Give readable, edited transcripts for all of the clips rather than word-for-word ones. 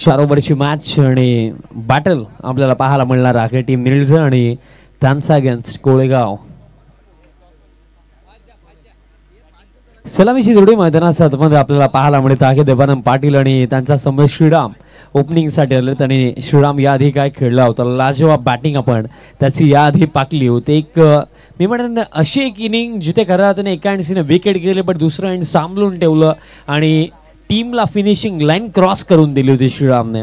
4 ओव्हरची match आणि battle आपल्याला पाहायला मिळणार आहे टीम निळज आणि त्यांचा अगेन्स्ट कोळेगाव. सलामीची जोडी मैदानात आपल्याला पाहायला मिळत आहे. देवानंद पाटील आणि त्यांचा समोर श्रीराम ओपनिंग साठी आले आणि श्रीराम याआधी काय खेळला होता लाजवाब बॅटिंग आपण त्याची याआधी पाकली होती. एक मी म्हणेन अशी एक इनिंग जिथे खऱ्या अर्थाने एका एंडसीने विकेट गेले पण दुसरं एंड सांभाळून ठेवलं आणि टीमला फिनिशिंग लाईन क्रॉस करून दिली होती श्रीरामने.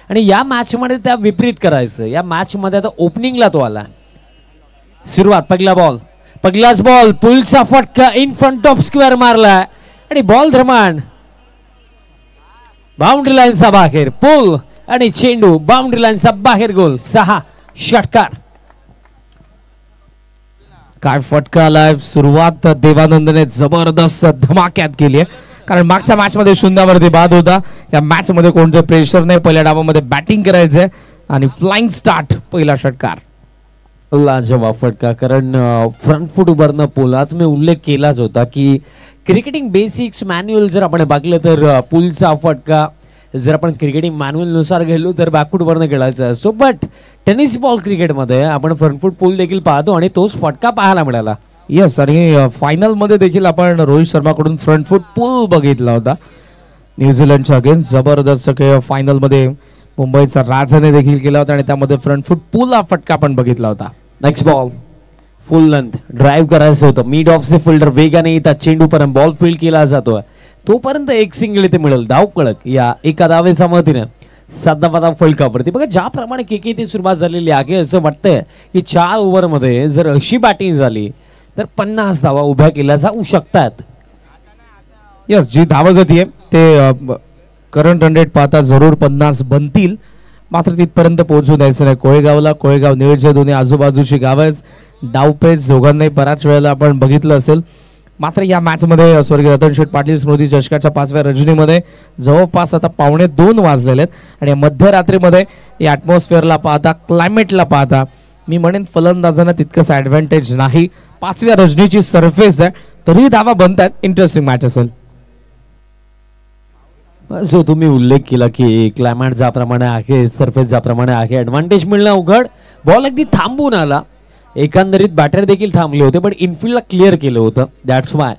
आणि या मॅच मध्ये त्या विपरीत करायचं. या मॅच मध्ये आता ओपनिंगला तो आला. सुरुवात पहिलाच बॉल पुलचा फटका इन फ्रंट ऑफ स्क्वेअर मारला आणि बॉल दरम्यान बाउंड्री लाईनचा बाहेर पुल आणि चेंडू बाउंड्री लाईनचा बाहेर गोल 6 षटकार. काय फटका आलाय. सुरुवात देवानंदने जबरदस्त धमाक्यात केली आहे कारण मागच्या मॅच मध्ये 0वरती बाद होता. या मॅच मध्ये कोणतं प्रेशर नाही. पहिल्या डावामध्ये बॅटिंग करायचंय आणि फ्लाइंग स्टार्ट पहिला षटकार. लाजवाब फटका कारण फ्रंट फूट उभारणं पोलाच मी उल्लेख केलाच होता की क्रिकेटिंग बेसिक्स मॅन्युअल जर आपण बघितलं तर पुलचा फटका जर आपण क्रिकेटिंग मॅन्युअल नुसार गेलो तर बॅकफूट वरनं खेळायचं असतो. बट टेनिस बॉल क्रिकेटमध्ये आपण फ्रंट फूट पूल देखील पाहतो आणि तोच फटका पाहायला मिळाला. येस आणि फायनल मध्ये देखील आपण रोहित शर्मा कडून फ्रंट फूट पूल बघितला होता न्यूझीलंडच्या अगेन्स्ट. जबरदस्त फायनल मध्ये मुंबईचा राजाने देखील केला होता आणि त्यामध्ये फ्रंट फूट पूल हा फटका आपण बघितला होता. Next ball full length drive करायचं होतं. मिड ऑफ चे फिल्डर वेगाने येतात चेंडू पर्यंत बॉल फील्ड केला जातोय तोपर्यंत एक सिंगल इथे मिळेल. धाव कळक या एका धावेच्या मदतीने 7 फलकावरती. बघा ज्याप्रमाणे केकेची सुरुवात झालेली आहे असं वाटतंय की 4 ओव्हरमध्ये जर अशी बॅटिंग झाली तर 50 धावा उभ्या केल्या जाऊ शकतात. यस जी धावगती आहे ते करंट रन रेट पाहता जरूर 50 बनतील मात्र तिथपर्यंत पोहोचू द्यायचं नाही. कोळेगाव निळज दोन्ही आजूबाजूची गाव आहेत. डावपेच दोघांनाही बऱ्याच वेळेला आपण बघितलं असेल. मात्र या मॅच मध्ये स्वर्गीय रतन शेठ पाटील स्मृती चषकाच्या 5व्या रजनीमध्ये जवळपास आता 1:45 वाजलेले आहेत आणि मध्यरात्रीमध्ये या ॲटमॉस्फिअरला पाहता क्लायमेटला पाहता मी म्हणेन फलंदाजांना तितकंच ॲडव्हान्टेज नाही. 5व्या रजनीची सरफेस आहे तरी धावा बनतात. इंटरेस्टिंग मॅच असेल. जो तुम्ही उल्लेख केला की क्लायमेट ज्याप्रमाणे आहे सरफेस ज्याप्रमाणे आहे ॲडव्हान्टेज मिळणं अवघड. बॉल अगदी थांबून आला. एकंदरीत बॅटर देखील थांबले होते पण इनफिल्डला क्लिअर केलं होतं. दॅट्स वाय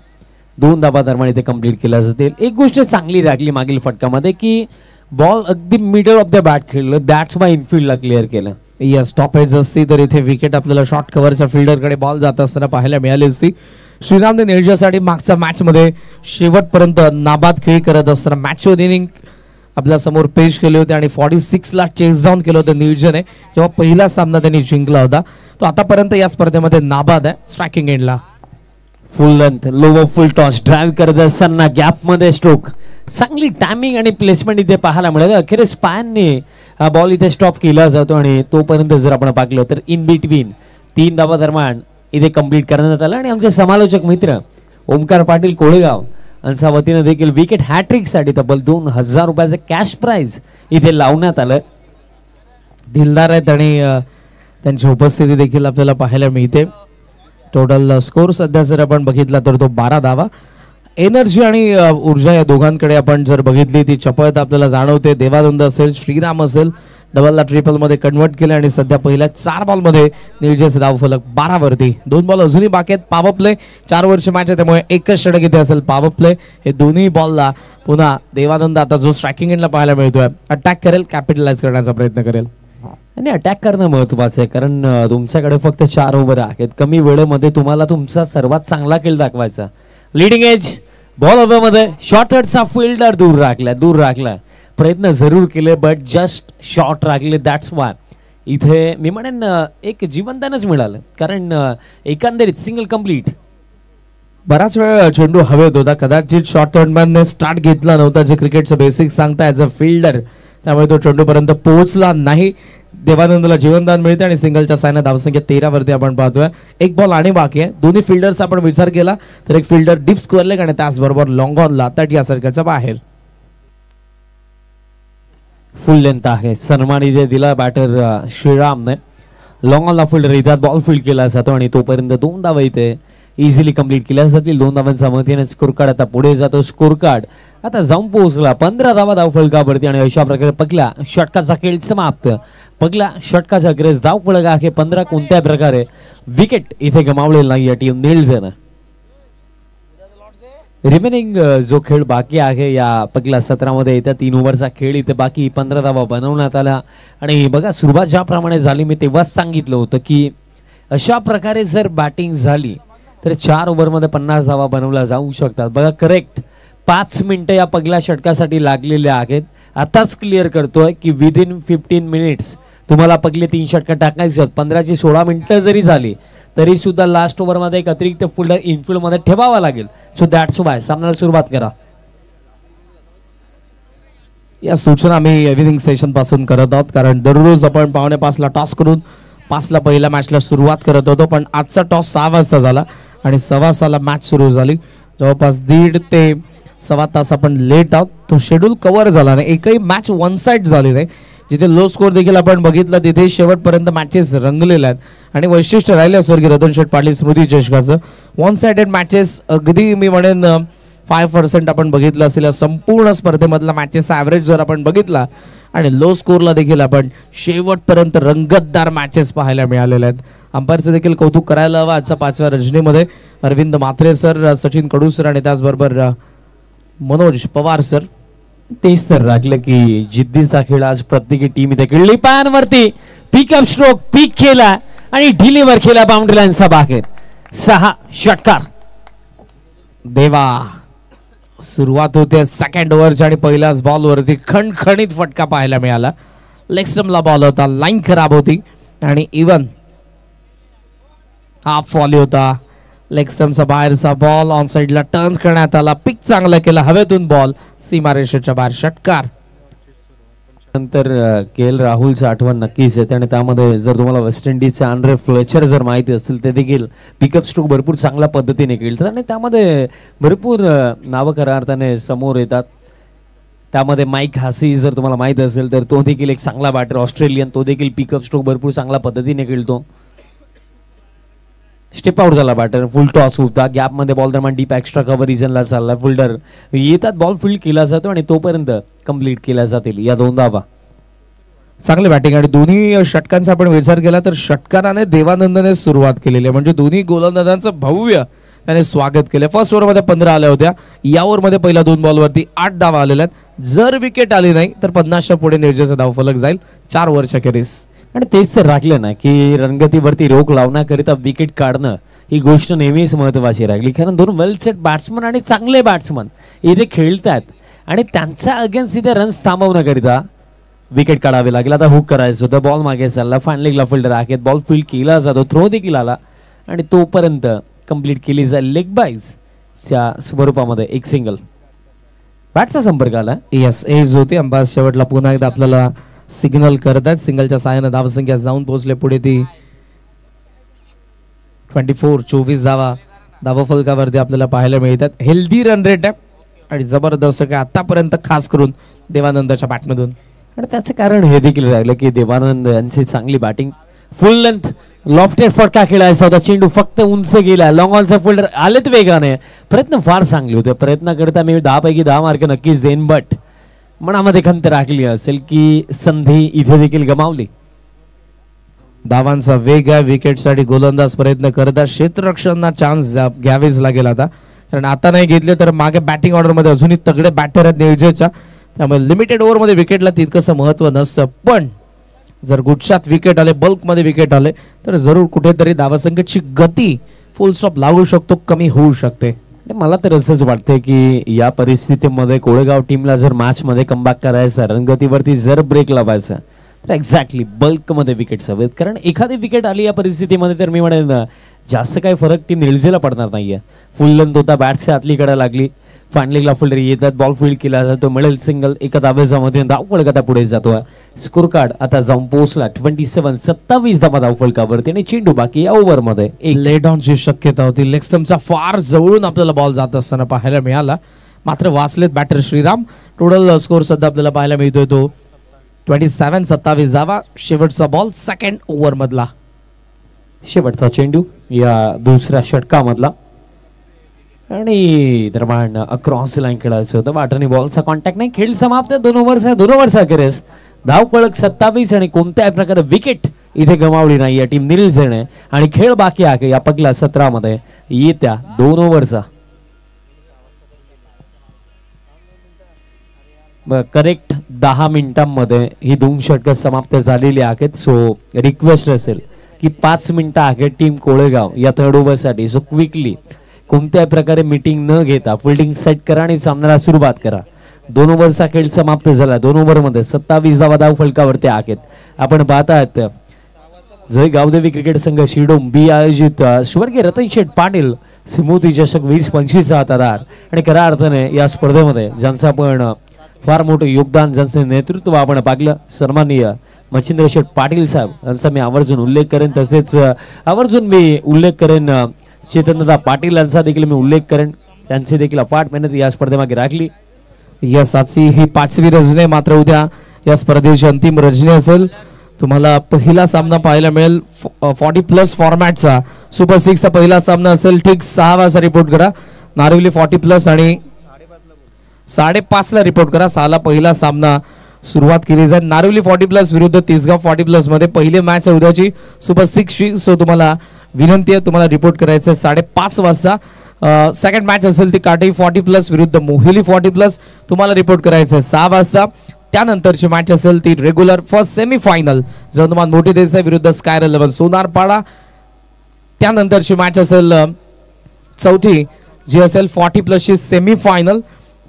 2 धाबा दरम्यान इथे कंप्लीट केल्या जातील. एक गोष्ट चांगली लागली मागील फटकामध्ये की बॉल अगदी मिडल ऑफ द बॅट खेळलं. दॅट्स वाय इनफिल्डला क्लिअर केलं. यस स्टॉपेज असती तर इथे विकेट आपल्याला शॉर्ट कव्हरच्या फिल्डरकडे बॉल जात असताना पाहायला मिळाली असती. श्रीरामने निळजासाठी मागच्या मॅच मध्ये शेवटपर्यंत नाबाद खेळ करत असताना मॅच इनिंग आपल्या समोर पेश केले होते आणि 46 ला चेस डाऊन केलं होतं निळजने जेव्हा पहिला सामना त्यांनी जिंकला होता. तो आतापर्यंत या स्पर्धेमध्ये नाबाद आहे. स्ट्रायकिंग एंडला full length lower full toss drive करत असताना गॅप मध्ये स्ट्रोक चांगली टायमिंग आणि प्लेसमेंट इथे पाहायला मिळेल. अखेर स्पॅनने हा बॉल इथे स्टॉप केला जातो आणि तोपर्यंत जर आपण पाहिलं तर इन बिटवीन 3 धावा दरम्यान इथे कंप्लीट करण्यात आलं. आणि आमचे समालोचक मित्र ओमकार पाटील कोळेगाव यांच्या वतीने देखील विकेट हॅट्रिक साठी तब्बल 2000 रुपयाचं कॅश प्राइज इथे लावण्यात आलं. दिलदार आहेत आणि त्यांची उपस्थिती देखील आपल्याला पाहायला मिळते. टोटल स्कोर सध्या जर आपण बघितला तर तो 12 धावा. एनर्जी आणि ऊर्जा या दोघांकडे आपण जर बघितली ती चपळता आपल्याला जाणवते. देवानंद असेल श्रीराम असेल डबलला ट्रिपल मध्ये कन्वर्ट केलं आणि सध्या पहिल्या 4 बॉलमध्ये निळजेचे धावफलक 12 वरती. 2 बॉल अजूनही बाकी आहेत. पॉवर प्ले 4 ओव्हरची मॅच आहे त्यामुळे एकच षटक इथे असेल. पॉवर प्ले हे दोन्ही बॉलला पुन्हा देवानंद आता जो स्ट्रायकिंग एंडला पाहायला मिळतोय अटॅक करेल कॅपिटलाइज करण्याचा प्रयत्न करेल. आणि अटॅक करणं महत्वाचं आहे कारण तुमच्याकडे फक्त 4 ओव्हर आहेत. कमी वेळेमध्ये तुम्हाला तुमचा सर्वात चांगला खेळ दाखवायचा. लिडिंग एज बॉल ओव्हरमध्ये शॉर्ट थर्डचा फिल्डर दूर राखला प्रयत्न जरूर केले बट जस्ट शॉर्ट राखले. दॅट्स वाय इथे मी म्हणेन एक जीवनदानच मिळालं कारण एकंदरीत सिंगल कंप्लीट. बराच वेळ चेंडू हवेत होता. कदाचित शॉर्ट थर्डमॅनने स्टार्ट घेतला नव्हता जे क्रिकेटचं बेसिक सांगता ॲज अ फिल्डर त्यामुळे तो चेंडू पर्यंत पोहोचला नाही. देवानंदला जीवनदान मिळते आणि सिंगलच्या सायना धावसंख्या 13 वरती आपण पाहतोय. 1 बॉल आणि बाकी आहे. दोन्ही फिल्डर्स आपण विचार केला तर एक फिल्डर डीप स्क्वेअर लेग आणि त्याचबरोबर लॉंग ऑनला 30 या सर्कलच्या बाहेर. फुल लेंथ आहे. सन्मान इथे दिला बॅटर श्रीरामने. लॉंग ऑनला फिल्डर येतात बॉल फील्ड केला जातो आणि तोपर्यंत 2 धावा इथे इझिली कंप्लीट केल्या जातील. 2 धावांचा मदतीने स्कोर कार्ड आता पुढे जातो. स्कोर कार्ड आता जाऊन पोहोचला 15 धावा धावफलकावरती आणि अशा प्रकारे पहिला षटकाचा खेळ समाप्त. पहिला षटकाचा ग्रेस धावफलक आहे 15. कोणत्या प्रकारे विकेट इथे गमावलेला नाही या टीम निळजन. रिमेनिंग जो खेळ बाकी आहे या पहिल्या सत्रामध्ये येत्या 3 ओव्हरचा खेळ इथे बाकी 15 धावा बनवण्यात आला. आणि बघा सुरुवात ज्याप्रमाणे झाली मी तेव्हाच सांगितलं होतं की अशा प्रकारे जर बॅटिंग झाली तर 4 ओव्हरमध्ये 50 धावा बनवल्या जाऊ शकतात. बघा करेक्ट 5 मिनिटं या पहिल्या षटकासाठी लागलेले आहेत. आताच क्लिअर करतोय की विदिन 15 मिनिट्स तुम्हाला पहिले 3 षटकं टाकायचे आहेत. 15 ची 16 मिनिटं जरी झाली तरी सुद्धा लास्ट ओव्हरमध्ये एक अतिरिक्त फिल्डर इनफिल्ड मध्ये ठेवावा लागेल. सो दॅट्स वाय सामन्याला सुरुवात करा. या सूचना आम्ही एव्हरीथिंग सेशन पासून करत आहोत कारण दररोज आपण 4:45 टॉस करून 5 पहिल्या मॅचला सुरुवात करत होतो. पण आजचा टॉस 6 वाजता झाला आणि 6:15 मॅच सुरू झाली. जवळपास 1.5 ते 1.25 तास आपण लेट आहोत. तो शेड्यूल कव्हर झाला नाही. एकही मॅच वन साइड झाली नाही. जिथे लो स्कोर देखील आपण बघितलं तिथे शेवटपर्यंत मॅचेस रंगलेले आहेत आणि वैशिष्ट्य राहिले स्वर्गीय रतन शेठ पाटील स्मृती चषकाचं. वन साइडेड मॅचेस अगदी मी म्हणेन 5% आपण बघितलं असेल. संपूर्ण स्पर्धेमधला मॅचेसचा ॲव्हरेज जर आपण बघितला आणि लो स्कोरला देखील आपण शेवटपर्यंत रंगतदार मॅचेस पाहायला मिळालेले आहेत. अंपायरचं देखील कौतुक करायला हवं. आजच्या 5व्या रजनीमध्ये अरविंद म्हात्रे सर, सचिन कडू सर आणि त्याचबरोबर मनोज पवार सर. तेच तर राखलं की जिद्दीचा खेळ आज प्रत्येकी टीम इथे खेळली. पायांवरती पिकअप स्ट्रोक पीक केला आणि डिलिव्हर केला बाउंड्री लाईनचा बाहेर. 6 षटकार. देवा सुरुवात होते सेकंड ओव्हरच्या आणि पहिल्याच बॉलवरती खणखणीत फटका पाहायला मिळाला. लेग स्टंपला बॉल होता. लाईन खराब होती आणि इवन हाफ फॉली होता. लेग स्टंपचा बाहेरचा बॉल ऑन साइडला टर्न करण्यात आला. पिक चांगला केला. हवेतून बॉल सीमारेषेच्या बाहेर षटकार. नंतर के एल राहुलची आठवण नक्कीच येते आणि त्यामध्ये जर तुम्हाला वेस्ट इंडिजचे आंड्रे फ्लेचर जर माहिती असेल ते देखील पिकअप स्ट्रोक भरपूर चांगल्या पद्धतीने खेळतात आणि त्यामध्ये भरपूर नावं खऱ्या अर्थाने समोर येतात. त्यामध्ये माईक हासी जर तुम्हाला माहिती असेल तर तो देखील एक चांगला बॅटर ऑस्ट्रेलियन. तो देखील पिकअप स्ट्रोक भरपूर चांगल्या पद्धतीने खेळतो. स्टेप आउट झाला बॅटर. फुल टॉस होता. गॅप मध्ये बॉल दरम्यान डीप एक्स्ट्रा कव्हर रिजनला चालला. फिल्डर येतात. बॉल फील्ड केला जातो आणि तोपर्यंत कंप्लीट केल्या जातील या 2 धावा. चांगली बॅटिंग आणि दोन्ही षटकांचा आपण विचार केला तर षटकाराने देवानंदने सुरुवात केलेली आहे. म्हणजे दोन्ही गोलंदाजांचं भव्य त्याने स्वागत केलं. फर्स्ट ओव्हरमध्ये 15 आल्या होत्या. या ओव्हरमध्ये पहिल्या 2 बॉलवरती 8 धावा आलेल्या आहेत. जर विकेट आली नाही तर 50च्या पुढे निर्जयचा धावफलक जाईल 4 ओव्हरच्या खेरीस. आणि तेच तर राखलं ना की रंगतीवरती रोख लावण्याकरिता विकेट काढणं ही गोष्ट नेहमीच महत्वाची राहिली. कारण 2 वेल सेट बॅट्समन आणि चांगले बॅट्समन इथे खेळतात आणि त्यांचा अगेन्स्ट इथे रन्स थांबवण्याकरिता विकेट काढावे लागेल. आता हुक करायचं होतं. बॉल मागे चालला. फायनल फिल्डर आहेत. बॉल फील्ड केला जातो. थ्रो देखील आला आणि तोपर्यंत कंप्लीट केली जाईल लेग बाईजच्या स्वरूपामध्ये एक सिंगल. बॅटचा संपर्क आला. येस एज होती. अंपायर शेवटला पुन्हा एकदा आपल्याला सिग्नल करतात. सिंगलच्या सहाय्याने धावसंख्या जाऊन पोहोचले पुढे ती 24 धावा धावफलकावरती आपल्याला पाहायला मिळतात. हेल्दी रन रेट आहे आणि जबरदस्त काय आतापर्यंत खास करून देवानंदच्या बॅटमधून. आणि त्याचं कारण हे देखील राहिलं की देवानंद यांची चांगली बॅटिंग. फुल लेंथ लॉफ्टेड फटका खेळायचा होता. चेंडू फक्त उंच गेला. लॉंग ऑनचा फिल्डर आलेत वेगाने. प्रयत्न फार चांगले होते. प्रयत्न करता मी 10 पैकी 10 मार्क नक्कीच देईन. बट मनामध्ये खंत राखली असेल की संधी इथे देखील गमावली. धावांचा वेग आहे. विकेटसाठी गोलंदाज प्रयत्न करतात. क्षेत्ररक्षणांना चान्स घ्यावेच लागेल आता. कारण आता नाही घेतले तर मागे बॅटिंग ऑर्डरमध्ये अजूनही तगडे बॅटर आहेत निर्जयच्या. त्यामुळे लिमिटेड ओव्हरमध्ये विकेटला तितकंसं महत्व नसतं. पण जर गुच्छात विकेट आले, बल्कमध्ये विकेट आले तर जरूर कुठेतरी धावसंख्येची गती फुल स्टॉप लागू शकतो, कमी होऊ शकते. मला तर असंच वाटतंय की या परिस्थितीमध्ये कोळेगाव टीमला जर मॅच मध्ये कमबॅक करायचा, रंगतीवरती जर ब्रेक लावायचा तर एक्झॅक्टली बल्कमध्ये विकेट्स हवेत. कारण एखादी विकेट आली या परिस्थितीमध्ये तर मी म्हणेन जास्त काही फरक टीम निळजेला पडणार नाहीये. फुल लेंथ होता. बॅट्सच्या आतलीकडे लागली. फायनलीला फिल्डर येतात. बॉल फील्ड केला जातो. मिळेल सिंगल. एका धावेमध्ये धावफलक पुढे जातो. स्कोर कार्ड आता जाऊन पोहोचला 27 धावा धावफलकावरती आणि चेंडू बाकी या ओव्हरमध्ये एक लेट ऑनची शक्यता होती. लेग स्टंपचा फार जवळून आपल्याला बॉल जात असताना पाहायला मिळाला. मात्र वाचलेत बॅटर श्रीराम. टोटल स्कोर सध्या आपल्याला पाहायला मिळतोय तो 27 धावा. शेवटचा बॉल सेकंड ओव्हर मधला. शेवटचा चेंडू या दुसऱ्या षटकामधला. आणि दरम्यान अक्रॉस लाईन खेळायचं होतं वाटणी बॉलचा कॉन्टॅक्ट नाही. खेळ समाप्त. 2 ओव्हर्स अखेरीस धाव फलक 27 आणि कोणत्याही प्रकारे विकेट इथे गमावली नाही या टीम निलसेने आणि खेळ बाकी आहे या पगला 17 मध्ये येत्या 2 ओव्हरचा. करेक्ट 10 मिनिटांमध्ये ही 2 षटकं समाप्त झालेली आहेत. सो रिक्वेस्ट असेल की 5 मिनिटं आहे टीम कोळेगाव या 3rd ओव्हरसाठी. सो क्विकली कोणत्याही प्रकारे मीटिंग न घेता फिल्डिंग सेट करा आणि सामन्याला सुरुवात करा. 2 ओव्हरचा खेळ समाप्त झाला. 2 ओव्हरमध्ये 27 धावा धाव फलकावरती आहेत. आपण पाहत आहात जय गावदेवी क्रिकेट संघ शिडोम बी आयोजित स्वर्गीय रतन शेठ पाटील सिमोती चषक 20-25 हातादार आणि खऱ्या अर्थाने या स्पर्धेमध्ये ज्यांचं आपण फार मोठं योगदान ज्यांचं नेतृत्व आपण पाहिलं सन्माननीय मच्छिंद्र शेठ पाटील साहेब यांचा मी आवर्जून उल्लेख करेन. तसेच आवर्जून मी उल्लेख करेन चेतनदा पाटील यांचा देखील मी उल्लेख करेन. त्यांची देखील अफाट मेहनत या स्पर्धेमागे राखली. यस, आजची ही 5वी रजनी. मात्र उद्या या स्पर्धेची अंतिम रजनी असेल. तुम्हाला पहिला सामना पाहायला मिळेल 40+ फॉर्मॅटचा. सुपर 6चा पहिला सामना असेल ठीक 6 वाजता रिपोर्ट करा. नारिवली 40+ आणि 5:30 ला रिपोर्ट करा. 6 ला पहिला सामना सुरुवात केली जाईल. नारिवली 40+ विरुद्ध तिसगाव 40+ मध्ये पहिली मॅच आहे उद्याची सुपर 6ची. सो तुम्हाला विनंती आहे तुम्हाला रिपोर्ट करायचं 5:30 वाजता. सेकंड मॅच असेल ती काटई 40+ विरुद्ध मोहिली 40+ तुम्हाला रिपोर्ट करायचं 6 वाजता. त्यानंतरची मॅच असेल ती रेग्युलर फर्स्ट सेमीफायनल जगदमान मोठी देसाई विरुद्ध स्कायर 11 सोनारपाडा. त्यानंतरची मॅच असेल चौथी जी असेल 40+ ची सेमीफायनल.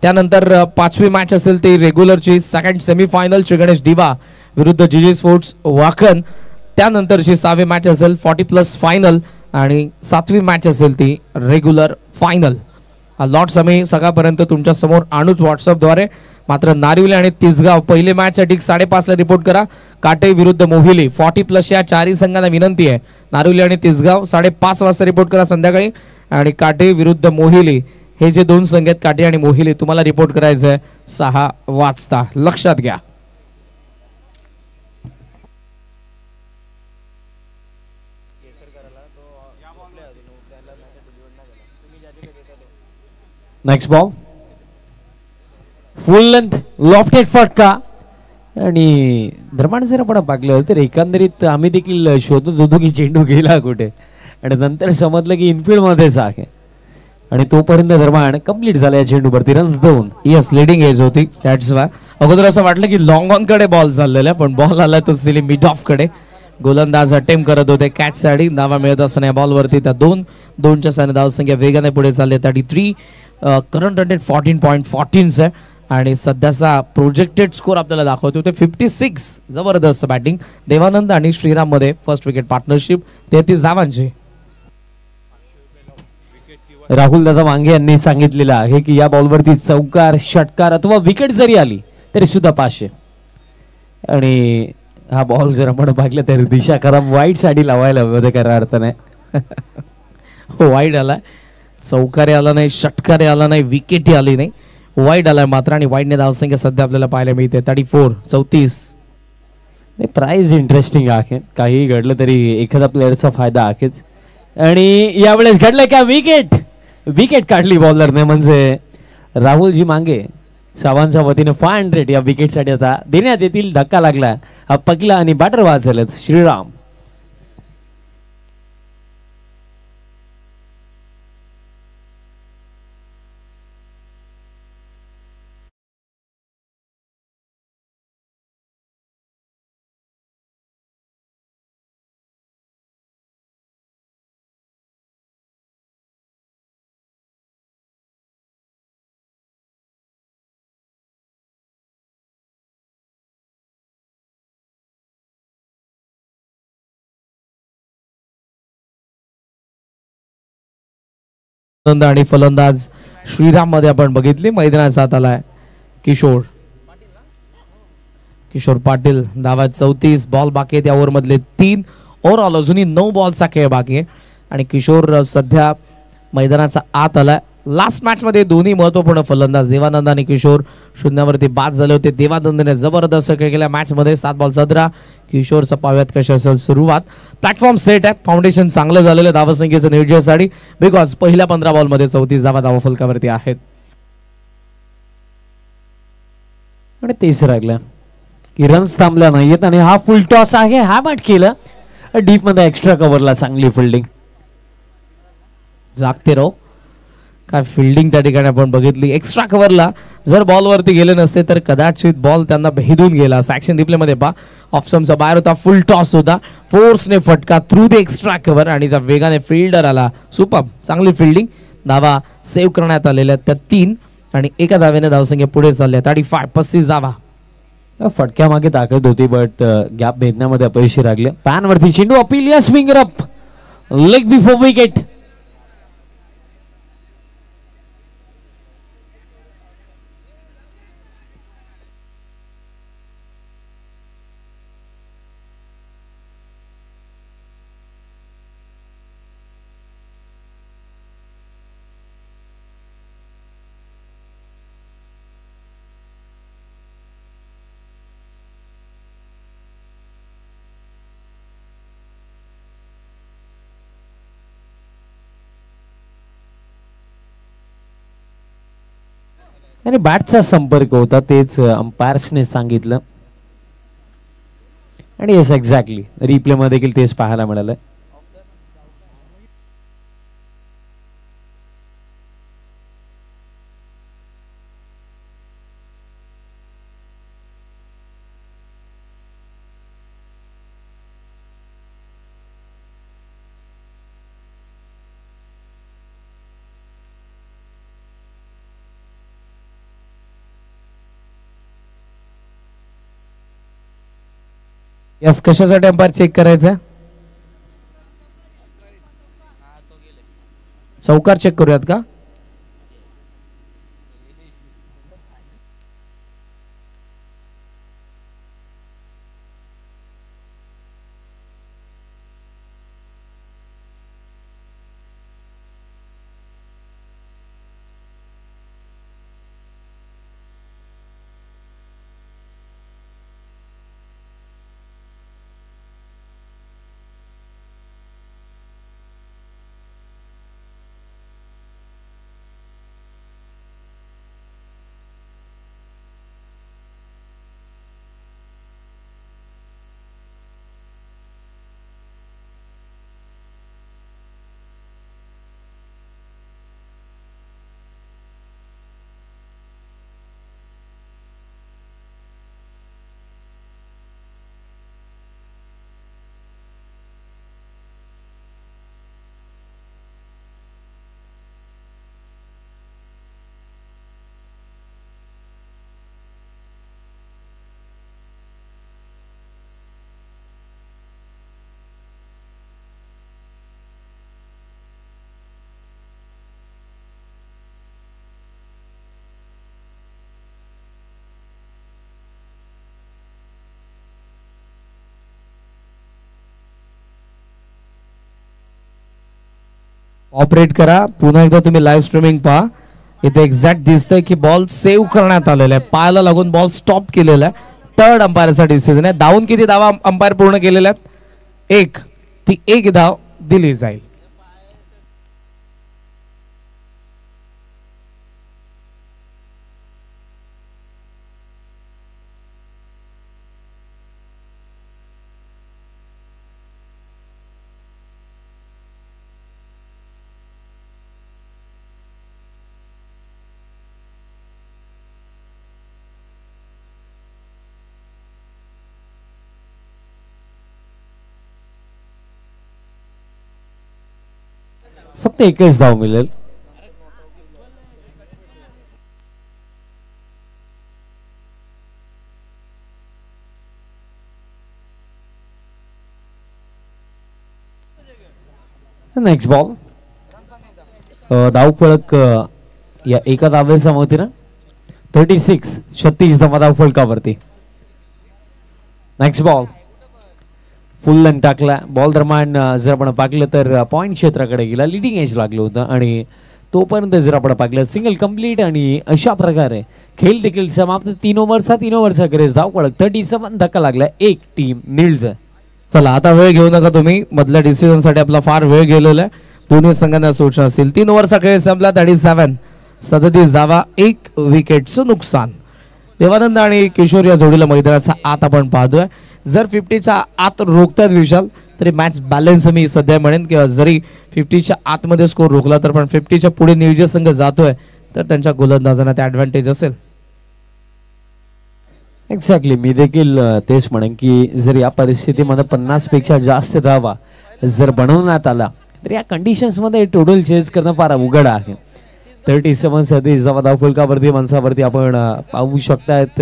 त्यानंतर 5वी मॅच असेल ती रेग्युलरची सेकंड सेमीफायनल श्री गणेश दिवा विरुद्ध जीजी स्पोर्ट्स वाकण. त्यानंतरची 6वी मॅच असेल 40+ फायनल आणि 7वी मॅच असेल ती रेग्युलर फायनल. लॉट्स आम्ही सकाळपर्यंत तुमच्या समोर आणूच व्हॉट्सअपद्वारे. मात्र नारिवली आणि तिसगाव पहिली मॅच साठी 5:30 ला रिपोर्ट करा. काटे विरुद्ध मोहिली 40+ या चारही संघांना विनंती आहे. नारिवली आणि तिसगाव 5:30 वाजता रिपोर्ट करा संध्याकाळी. आणि काटे विरुद्ध मोहिली हे जे 2 संघ आहेत काटे आणि मोहिली तुम्हाला रिपोर्ट करायचं आहे 6 वाजता. लक्षात घ्या. Next ball full length lofted फटका आणि धर्माण जर आपण पाहिलं तर एकंदरीत आम्ही देखील शोधत होतो की चेंडू गेला कुठे आणि नंतर समजलं की इनफिल्ड मध्येच आहे आणि तोपर्यंत धर्माण कंप्लीट झाला या चेंडूवरती रन्स देऊन. यस, लीडिंग एज होती. दॅट्स वाय अगोदर असं वाटलं की लॉंग ऑन कडे बॉल चाललेला पण बॉल आला तो सिली मिड ऑफ कडे. गोलंदाज अटेम्प्ट करत होते कॅच साठी. धावा मिळत असताना या बॉलवरती त्या 2-2च्या साने धावसंख्या वेगाने पुढे चालले. 33 करंट रन रेट 14.14 आहे आणि सध्याचा प्रोजेक्टेड स्कोर आपल्याला दाखवतो ते 56. जबरदस्त बॅटिंग देवानंद आणि श्रीराम मध्ये फर्स्ट विकेट पार्टनरशिप 33 धावांची. राहुल दादा वांगे यांनी सांगितलेलं आहे की या बॉलवरती चौकार षटकार अथवा विकेट जरी आली तरी सुद्धा 500. आणि हा बॉल जर आपण पाहिलं तर दिशा खराब वाईट साठी लावायला हवं खऱ्या अर्थाने. वाईट आलाय, चौकारे आला नाही, षटकारे आला नाही, विकेटी आली नाही, वाईट आलाय मात्र. आणि वाईटने धावसंख्या सध्या आपल्याला पाहायला मिळते 34. प्राइज इंटरेस्टिंग आहे. काही घडलं तरी एखादा प्लेअरचा फायदा आहेच. आणि यावेळेस घडलं का विकेट काढली बॉलरने म्हणजे राहुलजी मांगे सावांच्या वतीने 500 या विकेटसाठी आता देण्यात येतील. धक्का लागला हा पकला आणि बॅटर वाचले श्रीराम. आणि फलंदाज श्रीराम मध्ये आपण बघितले. मैदानात साथ आलाय किशोर पाटील. धावा 34. बॉल बाकी आहे त्या ओव्हर मधले 3. ओव्हरऑल अजूनही 9 बॉलचा खेळ बाकी आहे आणि किशोर सध्या मैदानाचा आत आलाय. लास्ट मॅच मध्ये दोन्ही महत्वपूर्ण फलंदाज देवानंद आणि किशोर शून्यावरती बाद झाले होते. देवानंदने जबरदस्त खेळ केला मॅच मध्ये 7 बॉल 17. किशोरचा पाव्यात कशी असेल सुरुवात. प्लॅटफॉर्म सेट आहे, फाउंडेशन चांगलं झालेलं धावसंख्येचं नियोजनासाठी बिकॉज पहिल्या 15 बॉल मध्ये 34 धावा धावफलकावरती आहेत. आणि तेच राहिलं की रन्स थांबल्या नाहीयेत आणि हा फुल टॉस आहे. हा बॅट केलं डीप मध्ये एक्स्ट्रा कव्हरला चांगली फिल्डिंग. जागते राव काय फिल्डिंग त्या ठिकाणी आपण बघितली. एक्स्ट्रा कव्हरला जर बॉलवरती गेले नसते तर कदाचित बॉल त्यांना भेदून गेला. ऍक्शन रिप्ले मध्ये पहा ऑफ स्टंपचा बाहेर होता, फुल टॉस होता, फोर्सने फटका थ्रू द एक्स्ट्रा कव्हर आणि ज्या वेगाने फिल्डर आला सुपर चांगली फिल्डिंग. धावा सेव्ह करण्यात आलेल्या त्या 3 आणि एका धावेने धावसंख्या पुढे चालल्या 35 धावा. फटक्या मागे ताकद होती बट गॅप भेदण्यामध्ये अपयशी लागले. पॅन वरती चेंडू अपील या swinger up leg before wicket. आणि बॅटचा संपर्क होता तेच अंपायर्सने सांगितलं आणि येस एक्झॅक्टली रिप्ले मध्ये देखील तेच पाहायला मिळालं. यस कशासाठी अंपायर चेक करायचं. चौकार चेक करूयात का. ऑपरेट करा पुन्हा एकदा तुम्ही लाईव्ह स्ट्रीमिंग पहा. इथे एक्झॅक्ट दिसतंय की बॉल सेव्ह करण्यात आलेला आहे, पायाला लागून बॉल स्टॉप केलेला आहे. थर्ड अंपायरचा डिसिजन आहे. धावून किती धावा अंपायर पूर्ण केलेल्या आहेत. 1 ती 1 धाव दिली जाईल. फक्त एकच धाव मिळेल. नेक्स्ट बॉल धाव फलक या एका धावेच्या मतीनं 36 धावा धाव फलकावरती. नेक्स्ट बॉल फुल लेंथ टाकला. बॉल दरम्यान जर आपण पाहिलं तर पॉइंट क्षेत्राकडे गेला, लिडिंग एज लागलं होतं आणि तोपर्यंत जर आपण पाहिलं सिंगल कंप्लीट आणि अशा प्रकारे खेळ देखील समाप्त. 3 ओव्हरचा क्रेज धावपळक 37 धक्का लागला 1 टीम नील्स. चला आता वेळ घेऊ नका तुम्ही, मधल्या डिसिजन साठी आपला फार वेळ गेलेला आहे. दोन्ही संघांना सूचना असेल. 3 ओव्हरचा खेळ संपला 37 धावा 1 विकेटचं नुकसान. देवानंद आणि किशोर या जोडीला मैदानाचा आत आपण पाहतोय. जर 50च्या आत रोखतात विशाल तरी मॅच बॅलन्स मी सध्या म्हणेन की जरी 50च्या आतमध्ये स्कोर रोखला तर पण 50च्या पुढे नियोजन संघ जातोय तर त्यांच्या गोलंदाजांना ते ऍडव्हान्टेज असेल. एक्झॅक्टली मी देखील तेच म्हणेन की जर या परिस्थितीमध्ये 50 पेक्षा जास्त धावा जर बनवण्यात आला तर या कंडिशन्स मध्ये टोटल चेंज करणं फार अवघड आहे. 37 धावा धावफलकावरती माणसावरती आपण पाहू शकतायत.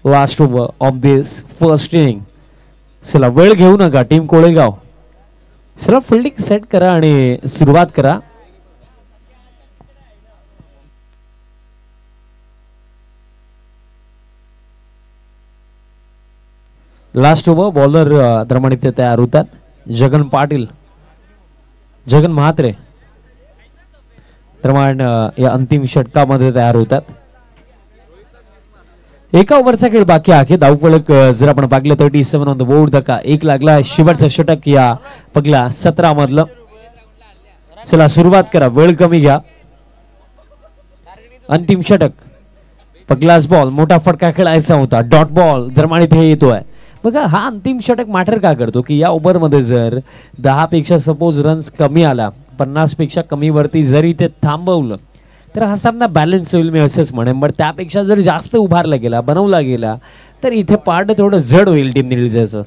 Last over of this first inning. चला वेळ घेऊ नका टीम कोळेगाव, चला फिल्डिंग सेट करा आणि सुरुवात करा. लास्ट ओव्हर बॉलर प्रमाणे ते तयार होतात. जगन पाटील, जगन म्हात्रे प्रमाणे या अंतिम षटकामध्ये तयार होतात. एका ओव्हरचा खेळ बाकी आहे. धावफलक जर आपण पाहिलं 37 ऑन द बोर्ड धक्का 1 लागला. शेवटचं षटक या पगला 17 मधलं. चला सुरुवात करा, वेळ कमी घ्या. अंतिम षटक पगलाच बॉल, मोठा फटका खेळायचा होता. डॉट बॉल दरम्यान इथे येतोय. बघा हा अंतिम षटक मॅटर का करतो की या ओव्हर मध्ये जर 10 पेक्षा सपोज रन्स कमी आला, 50 पेक्षा कमी वरती जरी ते थांबवलं तर हा सामना बॅलन्स होईल मी असंच म्हणेन. बट त्यापेक्षा जर जास्त उभारला गेला, बनवला गेला तर इथे पार्ट थोडं जड होईल टीम निळजाचं.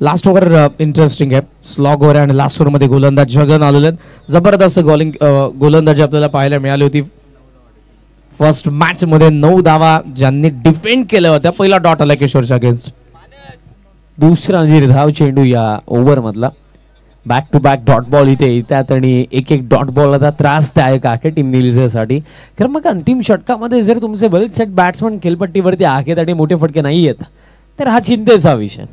लास्ट ओव्हर इंटरेस्टिंग आहे. स्लॉग ओव्हर आणि लास्ट ओव्हर मध्ये गोलंदाज जगन आलेले आहेत. जबरदस्त गोलंदाजी आपल्याला पाहायला मिळाली होती. फर्स्ट मॅच मध्ये 9 धावा ज्यांनी डिफेंड केल्या होत्या. पहिला डॉट आला किशोरच्या अगेन्स्ट. दुसरा निर्धाव चेंडू या ओव्हर मधला. Back to back dot ball इथे येतात आणि एक डॉट बॉल आता त्रासदायक आहे टीम निळजासाठी. कारण मग अंतिम षटकामध्ये जर तुमचे वेल सेट बॅट्समन खेळपट्टीवरती आहेत आणि मोठे फटके नाही आहेत तर हा चिंतेचा विषय.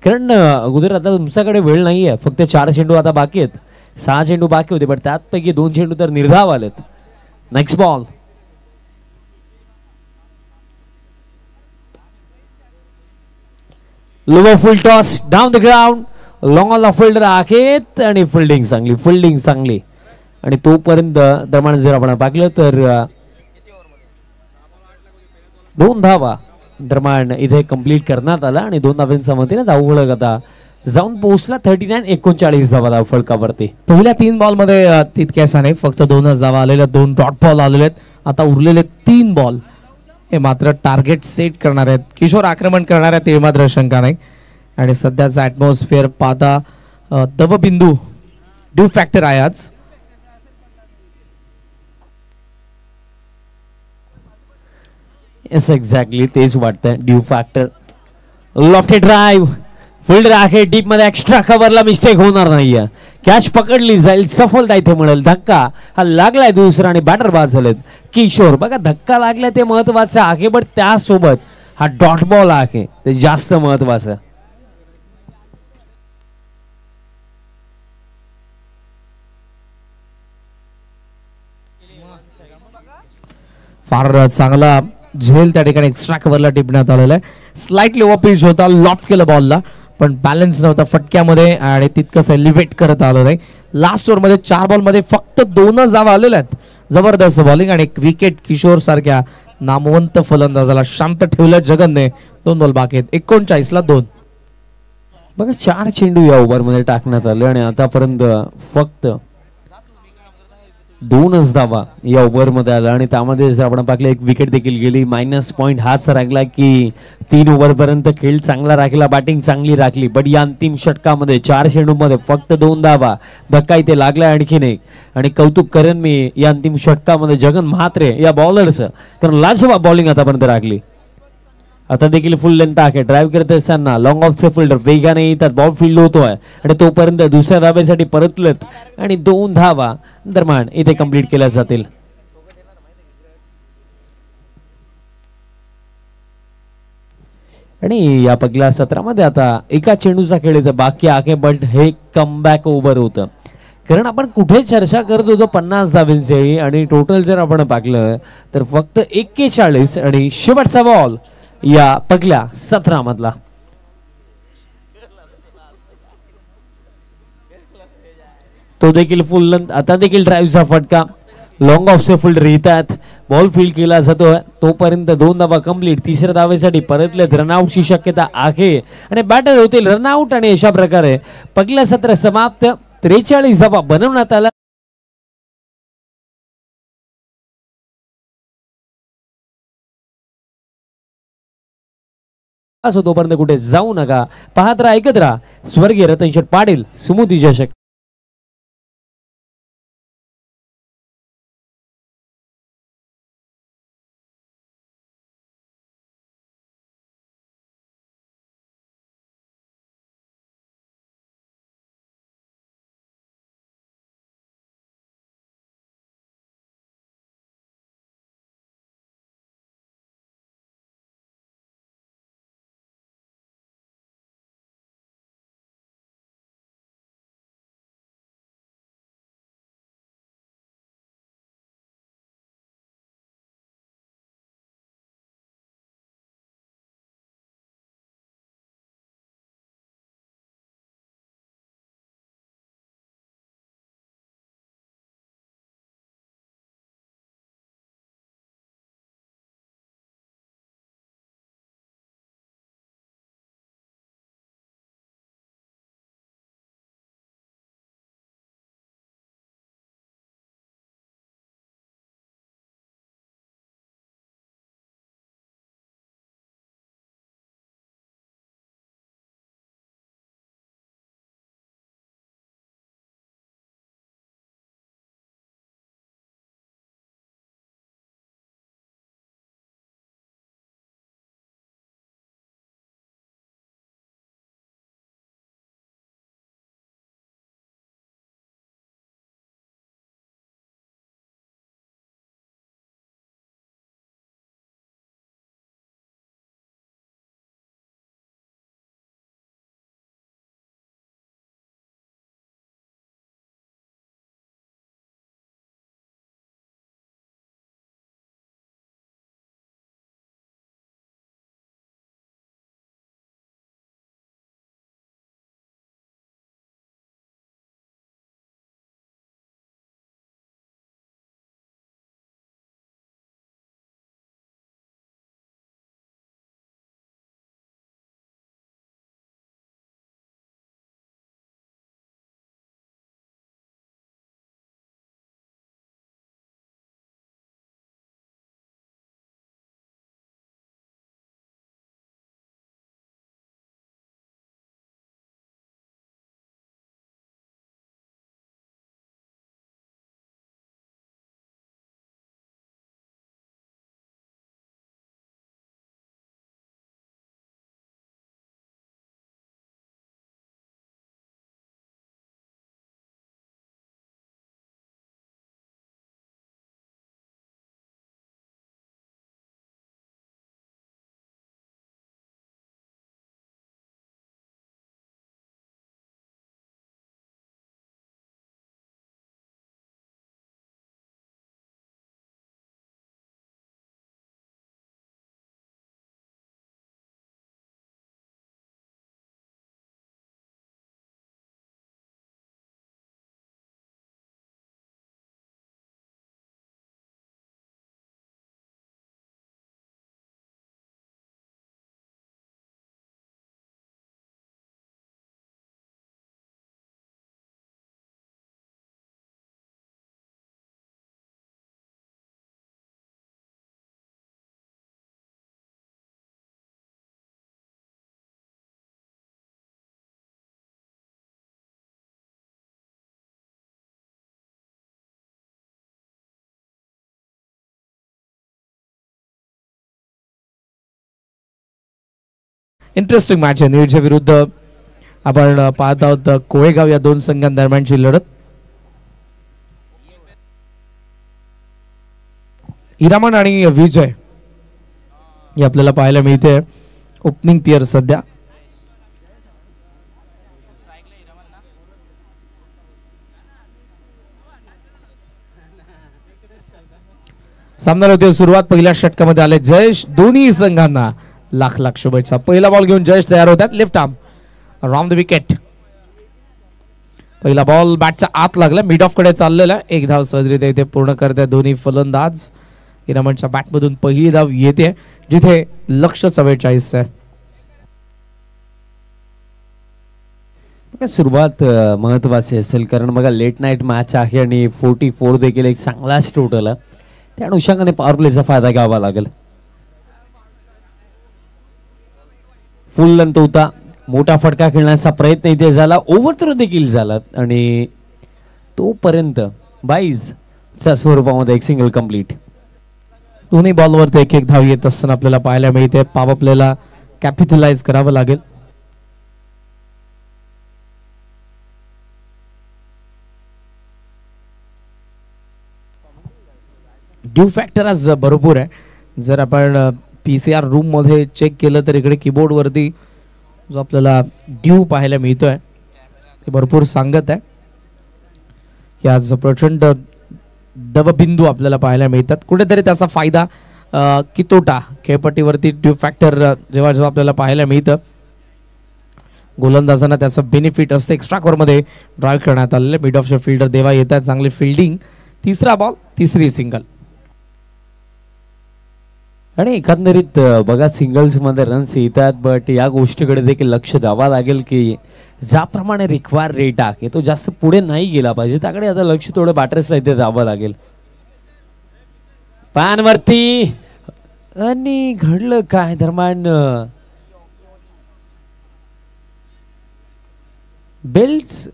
कारण अगोदर आता तुमच्याकडे वेळ नाही आहे. फक्त 4 चेंडू आता बाकी आहेत. 6 चेंडू बाकी होते पण त्यापैकी 2 चेंडू तर निर्धाव आलेत. Next ball. Lower full toss down the ground. Long on ला फिल्डर आहेत आणि फिल्डिंग चांगली आणि तोपर्यंत दरम्यान जर आपण पाहिलं तर 2 धावा दरम्यान इथे कंप्लीट करण्यात आला आणि 2 धावांच्या मते धावफलक आता जाऊन पोहोचला 39-39 धावा धावफलकावरती. पहिल्या 3 बॉल मध्ये तितक्यासा नाही, फक्त 2च धावा आलेल्या. 2 डॉट बॉल आलेले आहेत. आता उरलेले 3 बॉल हे मात्र टार्गेट सेट करणार आहेत. किशोर आक्रमण करणार आहेत ते मात्र शंका नाही. आणि सध्याचा ॲटमॉस्फिअर पाहता दवबिंदू ड्यू फॅक्टर आहे आज. येस एक्झॅक्टली तेच वाटतंय due factor. Lofted drive fielder आहे डीप मध्ये. एक्स्ट्रा कव्हरला मिस्टेक होणार नाहीये. कॅच पकडली जाईल, सफलता इथे मिळेल. धक्का हा लागलाय दुसरा आणि बॅटर बाद झालेत. किशोर बघा धक्का लागलाय ते महत्वाचं आहे बट त्यासोबत हा डॉट बॉल आहे ते जास्त महत्वाचं. फार चांगला झेल त्या ठिकाणी एक्स्ट्रा कव्हरला टिपण्यात आलेला आहे. स्लाइटली ओव्हर पिच होता, लॉफ्ट केलं बॉलला पण बॅलन्स नव्हता फटक्यामध्ये आणि तितकंच एलिव्हेट करत आलं नाही. लास्ट ओव्हर मध्ये 4 बॉल मध्ये फक्त 2च धावा आलेल्या आहेत. जबरदस्त बॉलिंग आणि एक विकेट किशोर सारख्या नामवंत फलंदाजाला शांत ठेवलं जगनने. 2 बॉल बाकी आहेत. 39ला 2. बघा 4 चेंडू या ओव्हर मध्ये टाकण्यात आले आणि आतापर्यंत फक्त 2च धावा या ओव्हर मध्ये आला आणि त्यामध्ये जर आपण पाहिलं एक विकेट देखील गेली. मायनस पॉइंट हाच राखला की 3 ओव्हर पर्यंत खेळ चांगला राखला, बॅटिंग चांगली राखली. बट या अंतिम षटकामध्ये 4 चेंडू मध्ये फक्त 2 धावा. धक्का इथे लागला आणखीन एक आणि कौतुक करेन मी या अंतिम षटकामध्ये जगन म्हात्रे या बॉलरचं. कारण लाजवाब बॉलिंग आतापर्यंत राखली. आता देखील फुल लेंथ आहे. ड्राईव्ह करत असताना लॉंग ऑफचे फिल्डर वेगाने येतात. बॉल फील्ड होतोय आणि तोपर्यंत दुसऱ्या धाब्यासाठी परतलेत आणि 2 धावा दरम्यान इथे कंप्लीट केल्या जातील. आणि या पहिल्या सत्रामध्ये आता एका चेंडूचा खेळ येतं बाकी आहे, बट हे कमबॅक ओव्हर होतं. कारण आपण कुठे चर्चा करत होतो 50 धावांची आणि टोटल जर आपण पाहिलं तर फक्त 41 आणि शेवटचा बॉल या पहिल्या सत्रामधला. तो देखील फुल लेंथ, आता देखील ड्राईव्हचा फटका, लॉंग ऑफ से फुल येतात, बॉल फील्ड केला जातो. तोपर्यंत 2 धावा कंप्लीट, तिसऱ्या धावेसाठी परतलेत, रनआउटची शक्यता आहे आणि बॅटर होतील रनआउट आणि अशा प्रकारे पहिलं सत्र समाप्त. 43 धावा बनवण्यात आला. असो तोपर्यंत कुठे जाऊ नका, पाहत राहा, ऐकत राहा स्वर्गीय रतन शेठ पाटील सुमुदी चषक. इंटरेस्टिंग मॅच आहे. नीडच्या विरुद्ध आपण पाहत आहोत कोळेगाव या दोन संघांदरम्यानची लढत. हिरामन आणि विजय हे आपल्याला पाहायला मिळते. ओपनिंग पेयर सध्या. सामन्याला होती सुरुवात. पहिल्या षटकामध्ये आले जयेश. दोन्ही संघांना लाख लाख शुभेच्छा. पहिला बॉल घेऊन जयेश तयार होतात. Left arm round the wicket. पहिला बॉल बॅटच्या आत लागला. मिड ऑफ कडे चाललेला. एक धाव सहजरित्या इथे पूर्ण करतात दोन्ही फलंदाज. इरामणच्या बॅटमधून पहिली धाव येते जिथे लक्ष्य 44 आहे. सुरुवात महत्वाची असेल कारण बघा लेट नाईट मॅच आहे आणि 44 देखील एक चांगलाच टोटल आहे. त्या अनुषंगाने पॉवर प्लेचा फायदा घ्यावा लागेल. फुल लेंथ होता. मोठा फटका खेळण्याचा प्रयत्न इथे झाला. ओव्हर देखील झाला आणि तोपर्यंत 22 च्या स्वरूपामध्ये एक सिंगल कंप्लीट. दोन्ही बॉलवर एक एक धाव येत असताना आपल्याला पाहायला मिळते. पॉवर प्लेला कॅपिटलाइज करावं लागेल. ड्यू फॅक्टर आज भरपूर आहे. जर आपण PCR रूम मध्ये चेक केलं तर इकडे कीबोर्ड वरती जो आपल्याला ड्यू पाहायला मिळतोय ते भरपूर सांगत आहे की आज प्रचंड दवबिंदू आपल्याला पाहायला मिळतात. कुठेतरी त्याचा फायदा की तोटा खेळपट्टीवरती ड्यू फॅक्टर जेव्हा जेव्हा आपल्याला पाहायला मिळतं गोलंदाजांना त्याचं बेनिफिट असतं. एक्स्ट्रा कोरमध्ये ड्राईव्ह करण्यात आलेले मिड ऑफचे फिल्डर देवा येतात. चांगली फिल्डिंग. तिसरा बॉल तिसरी सिंगल. आणि एकंदरीत बघा सिंगल्स मध्ये रन्स येतात बट या गोष्टीकडे देखील लक्ष द्यावा लागेल की ज्याप्रमाणे रिक्वायर रेट आहे तो जास्त पुढे नाही गेला पाहिजे. त्याकडे आता लक्ष थोडं बॅटर्सला इथे द्यावं लागेल. पॅनवरती आणि घडलं काय दरम्यान बेल्स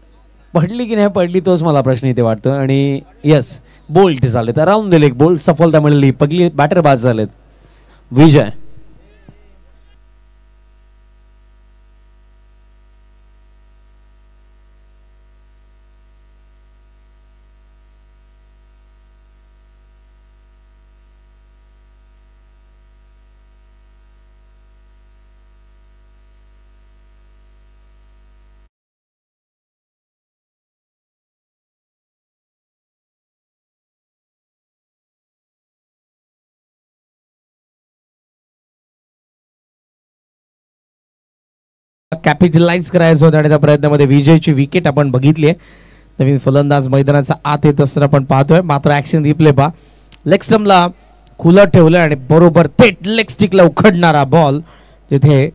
पडली की नाही पडली तोच मला प्रश्न इथे वाटतो. आणि यस बोल्ट झाले. अराउंड दिले एक बोल्ट सफलता मिळाली. पगली बॅटर बाद झालेत. विजय कॅपिटलाइज करायचं होतं आणि त्या प्रयत्नामध्ये विजयची विकेट आपण बघितली आहे. नवीन फलंदाज मैदानाचा आत येत असताना आपण पाहतोय. मात्र ऍक्शन रिप्ले पहा. लेग स्टंपला खुलं ठेवलं आणि बरोबर थेट लेग स्टिकला उखडणारा बॉल जिथे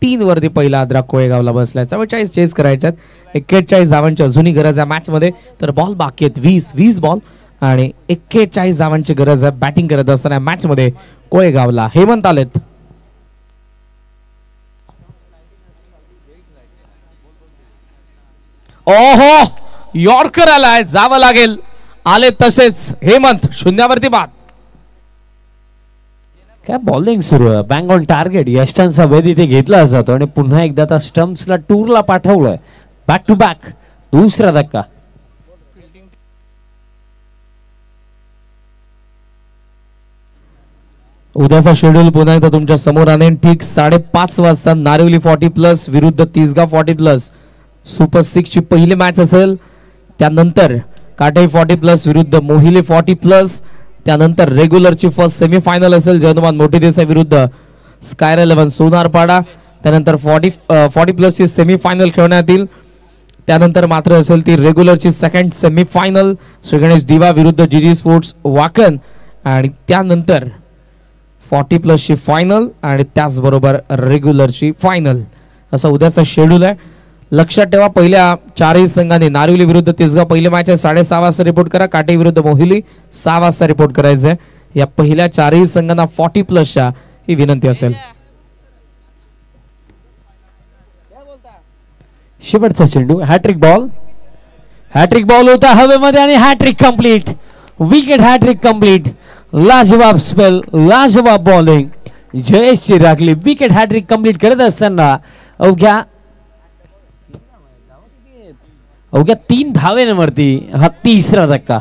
3 वरती पहिला आद्रा कोळेगावला बसलाय. 44 चेस करायच्यात. 41 धावांची अजूनही गरज आहे मॅच मध्ये. तर बॉल बाकी आहेत 20 बॉल आणि 41 धावांची गरज आहे बॅटिंग करत असताना मॅच मध्ये कोळेगावला. हेमंत आलेत. ओहो यॉर्कर आलाय. जावं लागेल. आले तसेच हेमंत. शून्यावरती बाद. काय बॉलिंग सुरू आहे. Bag on target. यष्टांचा वेध इथे घेतला जातो आणि पुन्हा एकदा त्या स्टम्प्सला टूरला पाठवलंय. बॅक टू बॅक दुसरा धक्का. उद्याचा शेड्यूल पुन्हा एकदा तुमच्या समोर आणेन. ठीक 5:30 वाजता नारिवली 40+ विरुद्ध तिसगाव 40+. सुपर 6 ची पहिली मॅच असेल. त्यानंतर काटाई 40+ विरुद्ध मोहिले 40+. त्यानंतर रेग्युलरची फर्स्ट सेमीफायनल असेल जयनुमान मोठी देसाई विरुद्ध स्कायर 11 सोनारपाडा. त्यानंतर 40+ ची सेमीफायनल खेळण्यात येईल. त्यानंतर मात्र असेल ती रेग्युलरची सेकंड सेमीफायनल श्री गणेश दिवा विरुद्ध जीजी स्पोर्ट्स वाकण. आणि त्यानंतर 40+ ची फायनल आणि त्याचबरोबर रेग्युलरची फायनल. असं उद्याचं शेड्यूल आहे. लक्षात ठेवा पहिल्या 4ही संघांनी नारिवली विरुद्ध तिसगाव पहिली मॅच आहे 6:30 वाजता रिपोर्ट करा. काटे विरुद्ध मोहिली 6 वाजता रिपोर्ट करायचं आहे. या पहिल्या 4ही संघांना 40+ च्या ही विनंती असेल. शेवटचा चेंडू. Hat trick ball. हॅट्रिक बॉल होता हवेमध्ये आणि hat-trick complete. Wicket hat-trick complete. लाजवाब स्पेल. लाजवाब बॉलिंग. जयेशची राखली. विकेट हॅट्रिक कंप्लीट करत असताना अवघ्या 3 धावेवरती हा तिसरा धक्का.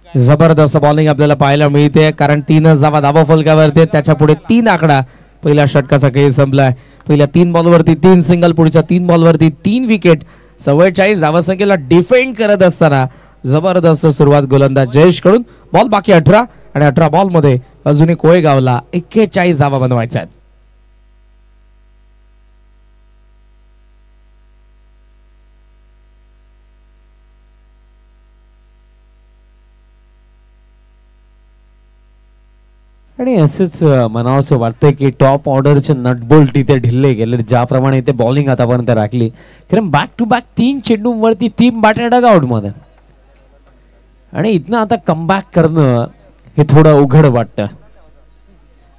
जबरदस्त बॉलिंग आपल्याला पाहायला मिळते कारण 3 धावा फलकावरती. त्याच्या पुढे 3 आकडा पहिल्या षटकाचा खेळ संपलाय. पहिल्या 3 बॉलवरती 3 सिंगल, पुढच्या 3 बॉलवरती 3 विकेट. 44 धावसंख्येला डिफेंड करत असताना जबरदस्त सुरुवात गोलंदाज जयेश कडून. बॉल बाकी 18 आणि 18 बॉल मध्ये अजूनही कोळेगावला 41 धावा बनवायच्या आहेत. आणि असेच म्हणावंसं वाटतंय की टॉप ऑर्डरचे नटबोल्ट इथे ढिल्ले गेले, ज्याप्रमाणे इथे बॉलिंग आतापर्यंत राखली. कारण बॅक टू बॅक 3 चेंडूंवरती 3 बाट्या डगआउट मध्ये, आणि इथनं आता कमबॅक करणं हे थोडं उघड वाटतं.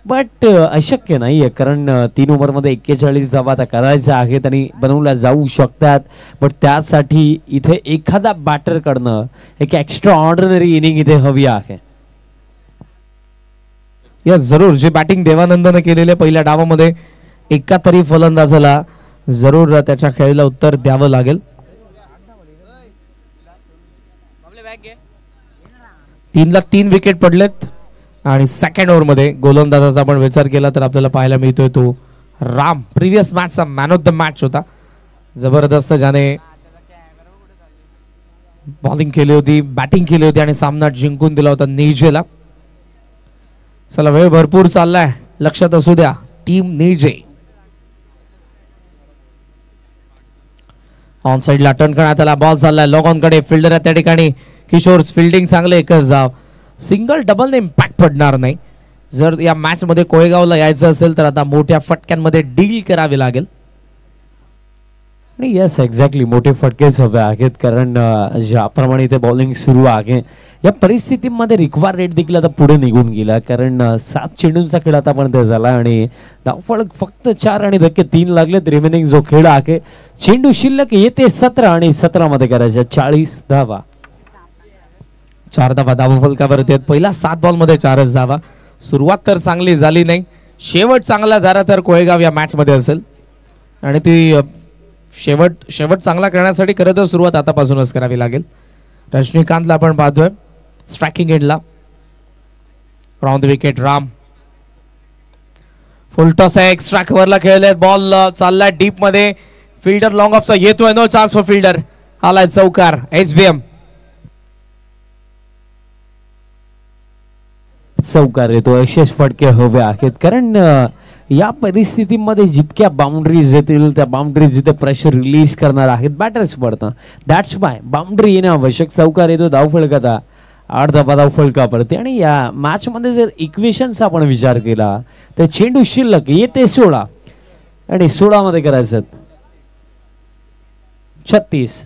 बट अशक्य नाहीये, कारण 3 ओव्हरमध्ये 41 धावा आता करायच्या आहेत आणि बनवल्या जाऊ शकतात. बट त्यासाठी इथे एखादा बॅटर कडनं एक एक्स्ट्रा ऑर्डिनरी इनिंग इथे हवी आहे. यस, जरूर. जी बॅटिंग देवानंदने केलेले पहिल्या डावामध्ये एका तरी फलंदाजाला जरूर त्याच्या खेळीला उत्तर द्यावं लागेल. 3ला 3 विकेट पडलेत आणि सेकंड ओव्हर मध्ये गोलंदाजाचा आपण विचार केला तर आपल्याला पाहायला मिळतोय तो राम. प्रिव्हियस मॅचचा मॅन ऑफ द मॅच होता. जबरदस्त ज्याने बॉलिंग केली होती, बॅटिंग केली होती आणि सामना जिंकून दिला होता निर्जेला. चला, वेळ भरपूर चाललाय, लक्षात असू द्या टीम निर्जे. ऑन साइडला टर्न करण्यात आला, बॉल चाललाय लॉग ऑन कडे. फिल्डर आहे त्या ठिकाणी किशोर. फिल्डिंग चांगले, एकच धाव. सिंगल डबल ने इम्पॅक्ट पडणार नाही. जर या मॅच मध्ये कोळेगावला यायचं असेल तर आता मोठ्या फटक्यांमध्ये डील करावी लागेल. आणि येस, एक्झॅक्टली, मोठे फटकेच हवे आहेत, कारण ज्याप्रमाणे इथे बॉलिंग सुरू आहे या परिस्थितीमध्ये रिक्वायर रेट देखील आता पुढे निघून गेला. कारण 7 चेंडूंचा खेळ आतापर्यंत झाला आणि धावफलक फक्त 4 आणि धक्के 3 लागलेत. रिमेनिंग जो खेळ आहे, चेंडू शिल्लक येते 17 आणि 17 मध्ये करायच्या 40 धावा. 4 धावा धावफलकावरती आहेत. पहिल्या 7 बॉल मध्ये 4च धावा. सुरुवात तर चांगली झाली नाही, शेवट चांगला झाला तर कोळेगाव या मॅच मध्ये असेल. आणि ती शेवट चांगला करण्यासाठी खरं तर सुरुवात आतापासूनच करावी लागेल. रजनीकांतला आपण पाहतोय स्ट्रायकिंग एंडला. Round the wicket Ram. Full toss आहे, एक्स्ट्रा कव्हरला खेळले. बॉल चाललाय डीप मध्ये. फिल्डर लॉंग ऑफचा येतोय. No chance for fielder. आलाय चौकार. एचबीएम चौकार येतो. 100 फटके हवे आहेत, कारण या परिस्थितीमध्ये जितक्या बाउंड्रीज येतील त्या बाउंड्रीज जिथे प्रेशर रिलीज करणार आहेत बॅटर्स पडतं. दॅट्स बाय बाउंड्री येणं आवश्यक. चौकार येतो धावफलकाचा 8 धावा धावफलकावरती. आणि या मॅच मध्ये जर इक्वेशनचा आपण विचार केला तर चेंडू शिल्लक येते 16 आणि 16 मध्ये करायचं 36.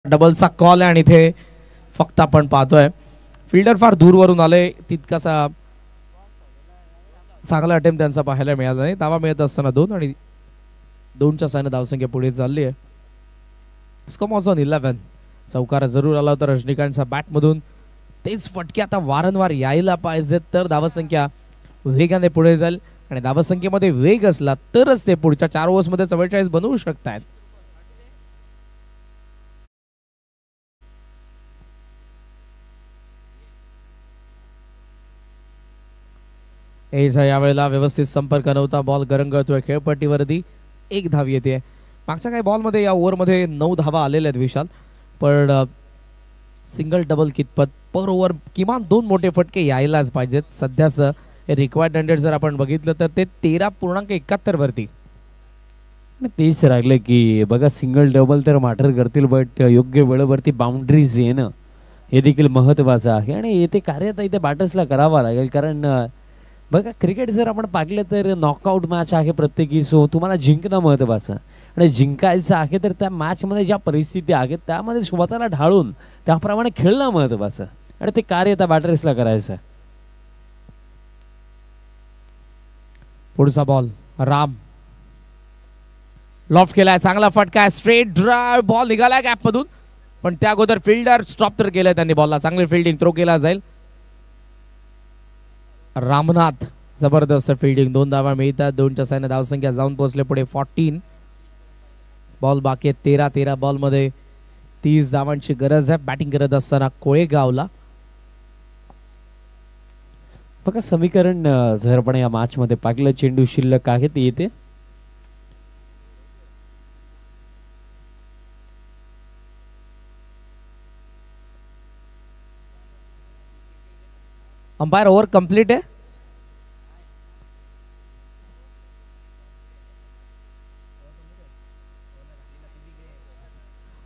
डबलचा कॉल आहे आणि इथे फक्त आपण पाहतोय फिल्डर फार दूरवरून आले. तितकासा चांगला अटेम्प्ट त्यांचा पाहायला मिळाला नाही. धावा मिळत असताना 2 आणि 2च्या साहाय्याने धावसंख्या पुढे चालली आहे. Score on 11. चौकार जरूर आला होता रजनीकांतच्या बॅटमधून. तेच फटके आता वारंवार यायला पाहिजेत तर धावसंख्या वेगाने पुढे जाईल. आणि धावसंख्येमध्ये वेग असला तरच ते पुढच्या 4 ओव्हर्समध्ये 44 बनवू शकतात. एजचा यावेळेला व्यवस्थित संपर्क नव्हता. बॉल गरंगळतोय खेळपट्टीवरती. 1 धाव येते. मागच्या काही बॉलमध्ये या ओव्हरमध्ये 9 धावा आलेल्या आहेत विशाल. पण सिंगल डबल कितपत पर ओव्हर किमान 2 मोठे फटके यायलाच पाहिजेत. सध्याचं रिक्वायर्ड रन रेट जर आपण बघितलं तर ते 13.71 वरती. तेच राहिलं की बघा सिंगल डबल तर मॅटर करतील, बट योग्य वेळेवरती बाउंड्रीज येणं हे देखील महत्त्वाचं आहे. आणि येथे कार्य आता इथे बॅटर्सला करावं लागेल, कारण बघा क्रिकेट जर आपण पाहिलं तर नॉकआउट मॅच आहे प्रत्येकी. सो तुम्हाला जिंकणं महत्त्वाचं आणि जिंकायचं आहे तर त्या मॅचमध्ये ज्या परिस्थिती आहेत त्यामध्ये स्वतःला ढाळून त्याप्रमाणे खेळणं महत्त्वाचं आणि ते कार्य त्या बॅटर्सला करायचं. पुढचा बॉल राम लॉफ्ट केलाय, चांगला फटका, स्ट्रेट ड्राइव्ह, बॉल निघाला गॅप मधून, पण त्या अगोदर फिल्डर स्टॉप तर केलंय त्यांनी बॉलला. चांगली फिल्डिंग, थ्रो केला जाईल. रामनाथ जबरदस्त फिल्डिंग, 2 धावा मिळतात. 2च्या साहाय्याने धावसंख्या जाऊन पोहोचले पुढे 14. बॉल बाकी आहेत 13 बॉल मध्ये 30 धावांची गरज आहे. बॅटिंग करत असताना कोळेगावला. बघा समीकरण जर आपण या मॅच मध्ये पाहिलं, चेंडू शिल्लक आहे ते येते. अंपायर ओव्हर कंप्लीट आहे.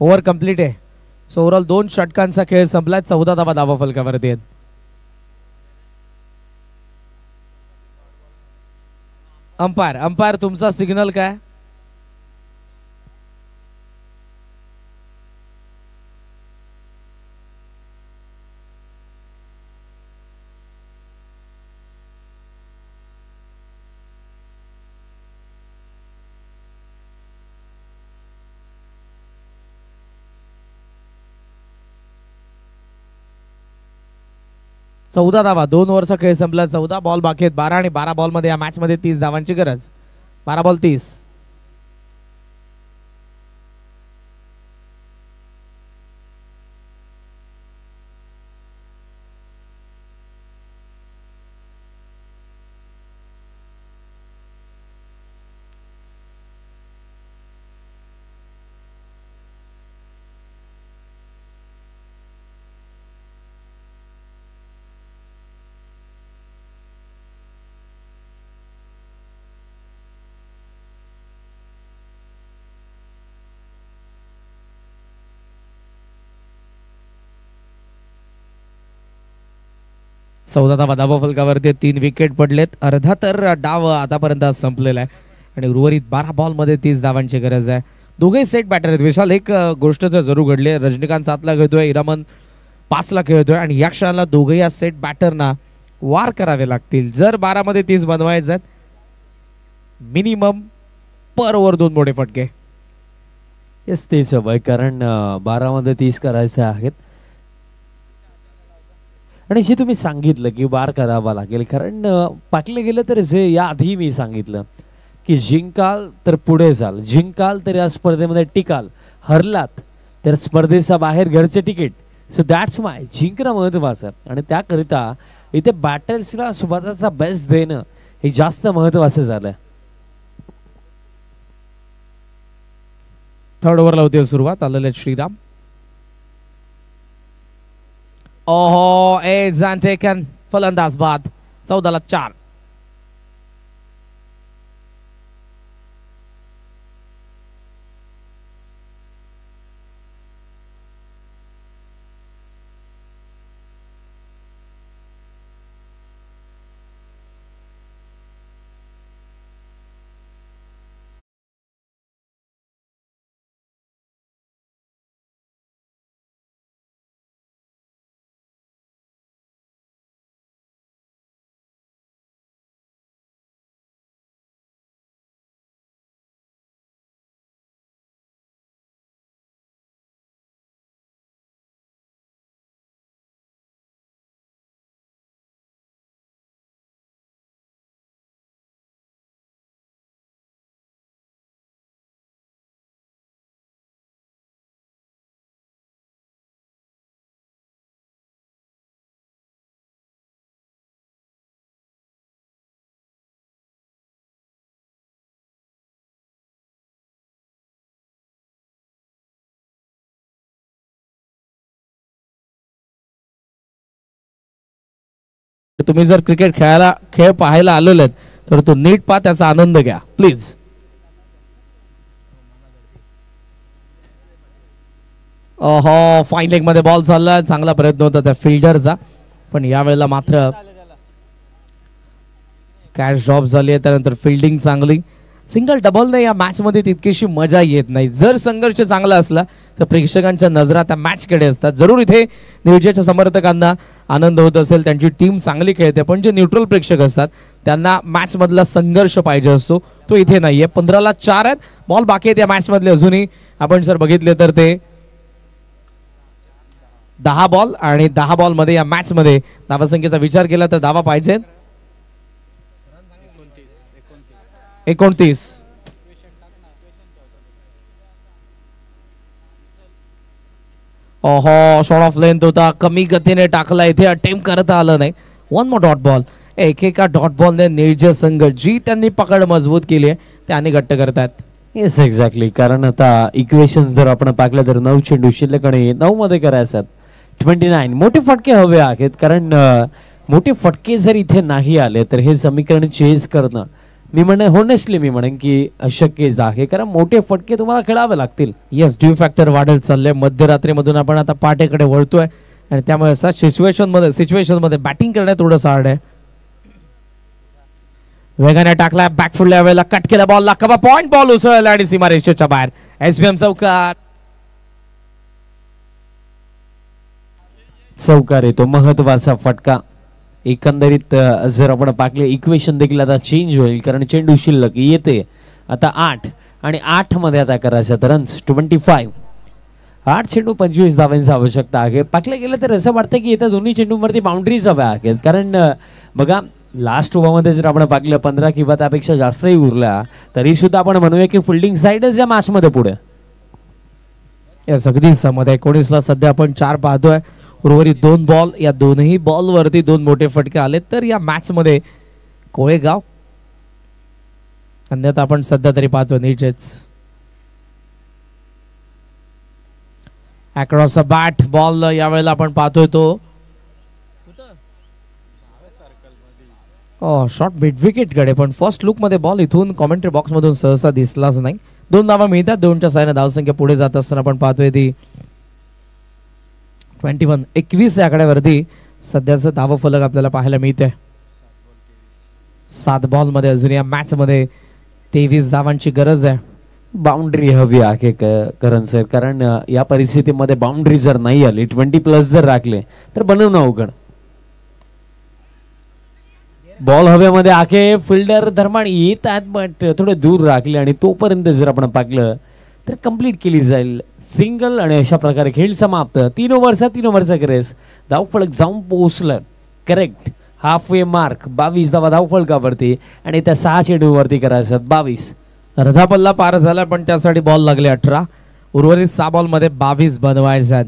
ओव्हर कंप्लीट आहे. सो ओव्हरऑल 2 षटकांचा खेळ संपलाय. 14 धावा धावा फलकावरती आहेत. अंपायर तुमचा सिग्नल काय? चौदा धावा, 2 ओव्हरचा खेळ संपला. 14 बॉल बाकी आहेत. 12 आणि 12 बॉल मध्ये या मॅच मध्ये 30 धावांची गरज. 12 बॉल 30. चौदा धावा धावा फलकावरती 3 विकेट पडलेत. अर्धा तर डाव आतापर्यंत संपलेला आहे आणि उर्वरित 12 बॉल मध्ये 30 धावांची गरज आहे. दोघे सेट बॅटर आहेत. विशाल, एक गोष्ट तर जरूर घडली. रजनीकांत 7ला खेळतोय, इरामन 5ला खेळतोय आणि या क्षणाला दोघे या सेट बॅटरना वार करावे लागतील जर 12 मध्ये 30 बनवायचे आहेत. मिनिमम पर ओव्हर 2 मोठे फटके. येस तेच हवंय, कारण 12 मध्ये 30 करायचे आहेत. आणि जे तुम्ही सांगितलं की वार करावा लागेल, कारण पाकलं गेलं तर जे या आधी मी सांगितलं की जिंकाल तर पुढे जाल, जिंकाल तर या स्पर्धेमध्ये टिकाल, हरलात तर स्पर्धेच्या बाहेर घरचे तिकीट. सो दॅट्स माय जिंकणं महत्वाचं आणि त्याकरिता इथे बॅटर्सला स्वतःचा बेस्ट देणं हे जास्त महत्वाचं झालं. थर्ड ओव्हरला होती सुरुवात. आलेले श्रीराम. ओहो, एज अँड टेकन, फलंदाज बाद. 14ला 4. तुम्ही जर क्रिकेट खेळ पाहायला आलेले तर तो नीट पहा, त्याचा आनंद घ्या प्लीज. हो, फाईन लेग मध्ये बॉल चालला, चांगला प्रयत्न होता त्या फिल्डरचा, पण यावेळेला मात्र कॅच ड्रॉप झाली आहे. त्यानंतर फिल्डिंग चांगली, सिंगल डबलने या मॅच मध्ये तितकीशी मजा येत नाही. जर संघर्ष चांगला असला तर प्रेक्षकांच्या नजरा त्या मॅच कडे असतात. जरूर इथे न्यूझीलंडच्या समर्थकांना आनंद होत असेल, त्यांची टीम चांगली खेळते, पण जे न्यूट्रल प्रेक्षक असतात त्यांना मॅच मधला संघर्ष पाहिजे असतो, तो इथे नाहीये. 15 ला 4 आहेत, बॉल बाकी आहेत या मॅच मधले अजूनही. आपण जर बघितले तर ते 10 बॉल आणि 10 बॉल मध्ये या मॅच मध्ये धावसंख्येचा विचार केला तर धावा पाहिजे 29. ओहो, शॉर्ट ऑफ लेंथ होता, कमी गतीने टाकला, इथे अटेम्प्ट करता आलं नाही. One more dot ball. एकेका डॉट बॉलने न्यूझीलंड संघ जी त्यांनी पकड मजबूत केली आहे त्याने घट्ट करतात. येस एक्झॅक्टली, कारण आता इक्वेशन जर आपण पाहिलं तर 9 चेंडू शिल्लक आणि 9 मध्ये करायचं 29. मोठे फटके हवे आहेत, कारण मोठे फटके जर इथे नाही आले तर हे समीकरण चेंज करणं मी म्हणेन की अशक्यच आहे, कारण मोठे फटके तुम्हाला खेळावे लागतील. येस, ड्यू फॅक्टर वाढत चाललंय. मध्यरात्रीमधून आपण आता पाटेकडे वळतोय आणि त्यामुळे असा सिच्युएशन मध्ये बॅटिंग करण्यात थोडंसं हार्ड आहे. वेगाने टाकला बॅकफुट, वेळेला कट केला बॉल, कबा पॉइंट, बॉल उसळला आणि सीमारेषेच्या बाहेर. एसबीएम चौकार येतो, महत्वाचा फटका. एकंदरीत जर आपण पाकले इक्वेशन देखील आता चेंज होईल, कारण चेंडू शिल्लक येते आता 8 आणि 8 मध्ये आता करायचं तर रन्स 25. 8 चेंडू 25 धावांची आवश्यकता आहे. पाकले गेलं तर असं वाटतं की येत्या दोन्ही चेंडूवरती बाउंड्रीज हव्या आहेत, कारण बघा लास्ट ओव्हरमध्ये जर आपण पाकलं 15 किंवा त्यापेक्षा जास्तही उरला तरी सुद्धा आपण म्हणूया की फिल्डिंग साईडच या मॅच मध्ये पुढे. या अगदीच मध्ये 19 ला सध्या आपण 4 पाहतोय. उर्वरित 2 बॉल, या दोनही बॉल वरती 2 मोठे फटके आले तर या मॅच मध्ये कोळेगाव, अन्यथा आपण सध्या तरी पाहतो नीचेच. अक्रॉस अ बॅट बॉल यावेळेला आपण पाहतोय तो शॉर्ट मिड विकेट कडे, पण फर्स्ट लुक मध्ये बॉल इथून कॉमेंट्री बॉक्स मधून सहसा दिसलाच नाही. 2 धावा मिळतात, 2च्या साहाय्याने धावसंख्या पुढे जात असताना आपण पाहतोय ती 21 या आकड्यावरती सध्याचं धाव फलक आपल्याला पाहायला मिळते. 7 बॉल मध्ये अजून या मॅच मध्ये 23 धावांची गरज आहे. बाउंड्री हवी आहे करण सर, कारण या परिस्थितीमध्ये बाउंड्री जर नाही आली, 20+ जर राखले तर बनवणं अवघड. बॉल हवेमध्ये आखे फिल्डर धर्माण येत आहेत, बट थोडे दूर राखले आणि तोपर्यंत जर आपण पाकलं तर कंप्लीट केली जाईल सिंगल आणि अशा प्रकारे खेळ समाप्त. 3 ओव्हरचा क्रेस, धावफलक जाऊन पोहोचलं करेक्ट हाफ वे मार्क. 22 धावा धावफलकावरती आणि त्या 6 चेंडूवरती करायचं 22. अर्धा पल्ला पार झाला, पण त्यासाठी बॉल लागले 18. उर्वरित 6 बॉल मध्ये 22 बनवायचे.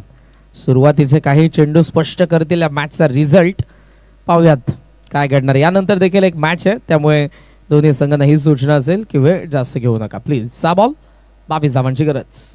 सुरुवातीचे काही चेंडू स्पष्ट करतील या मॅचचा रिझल्ट. पाहूयात काय घडणार. यानंतर देखील एक मॅच आहे, त्यामुळे दोन्ही संघांना ही सूचना असेल की वेळ जास्त घेऊ नका प्लीज. 6 बॉल 22 धावांची गरज.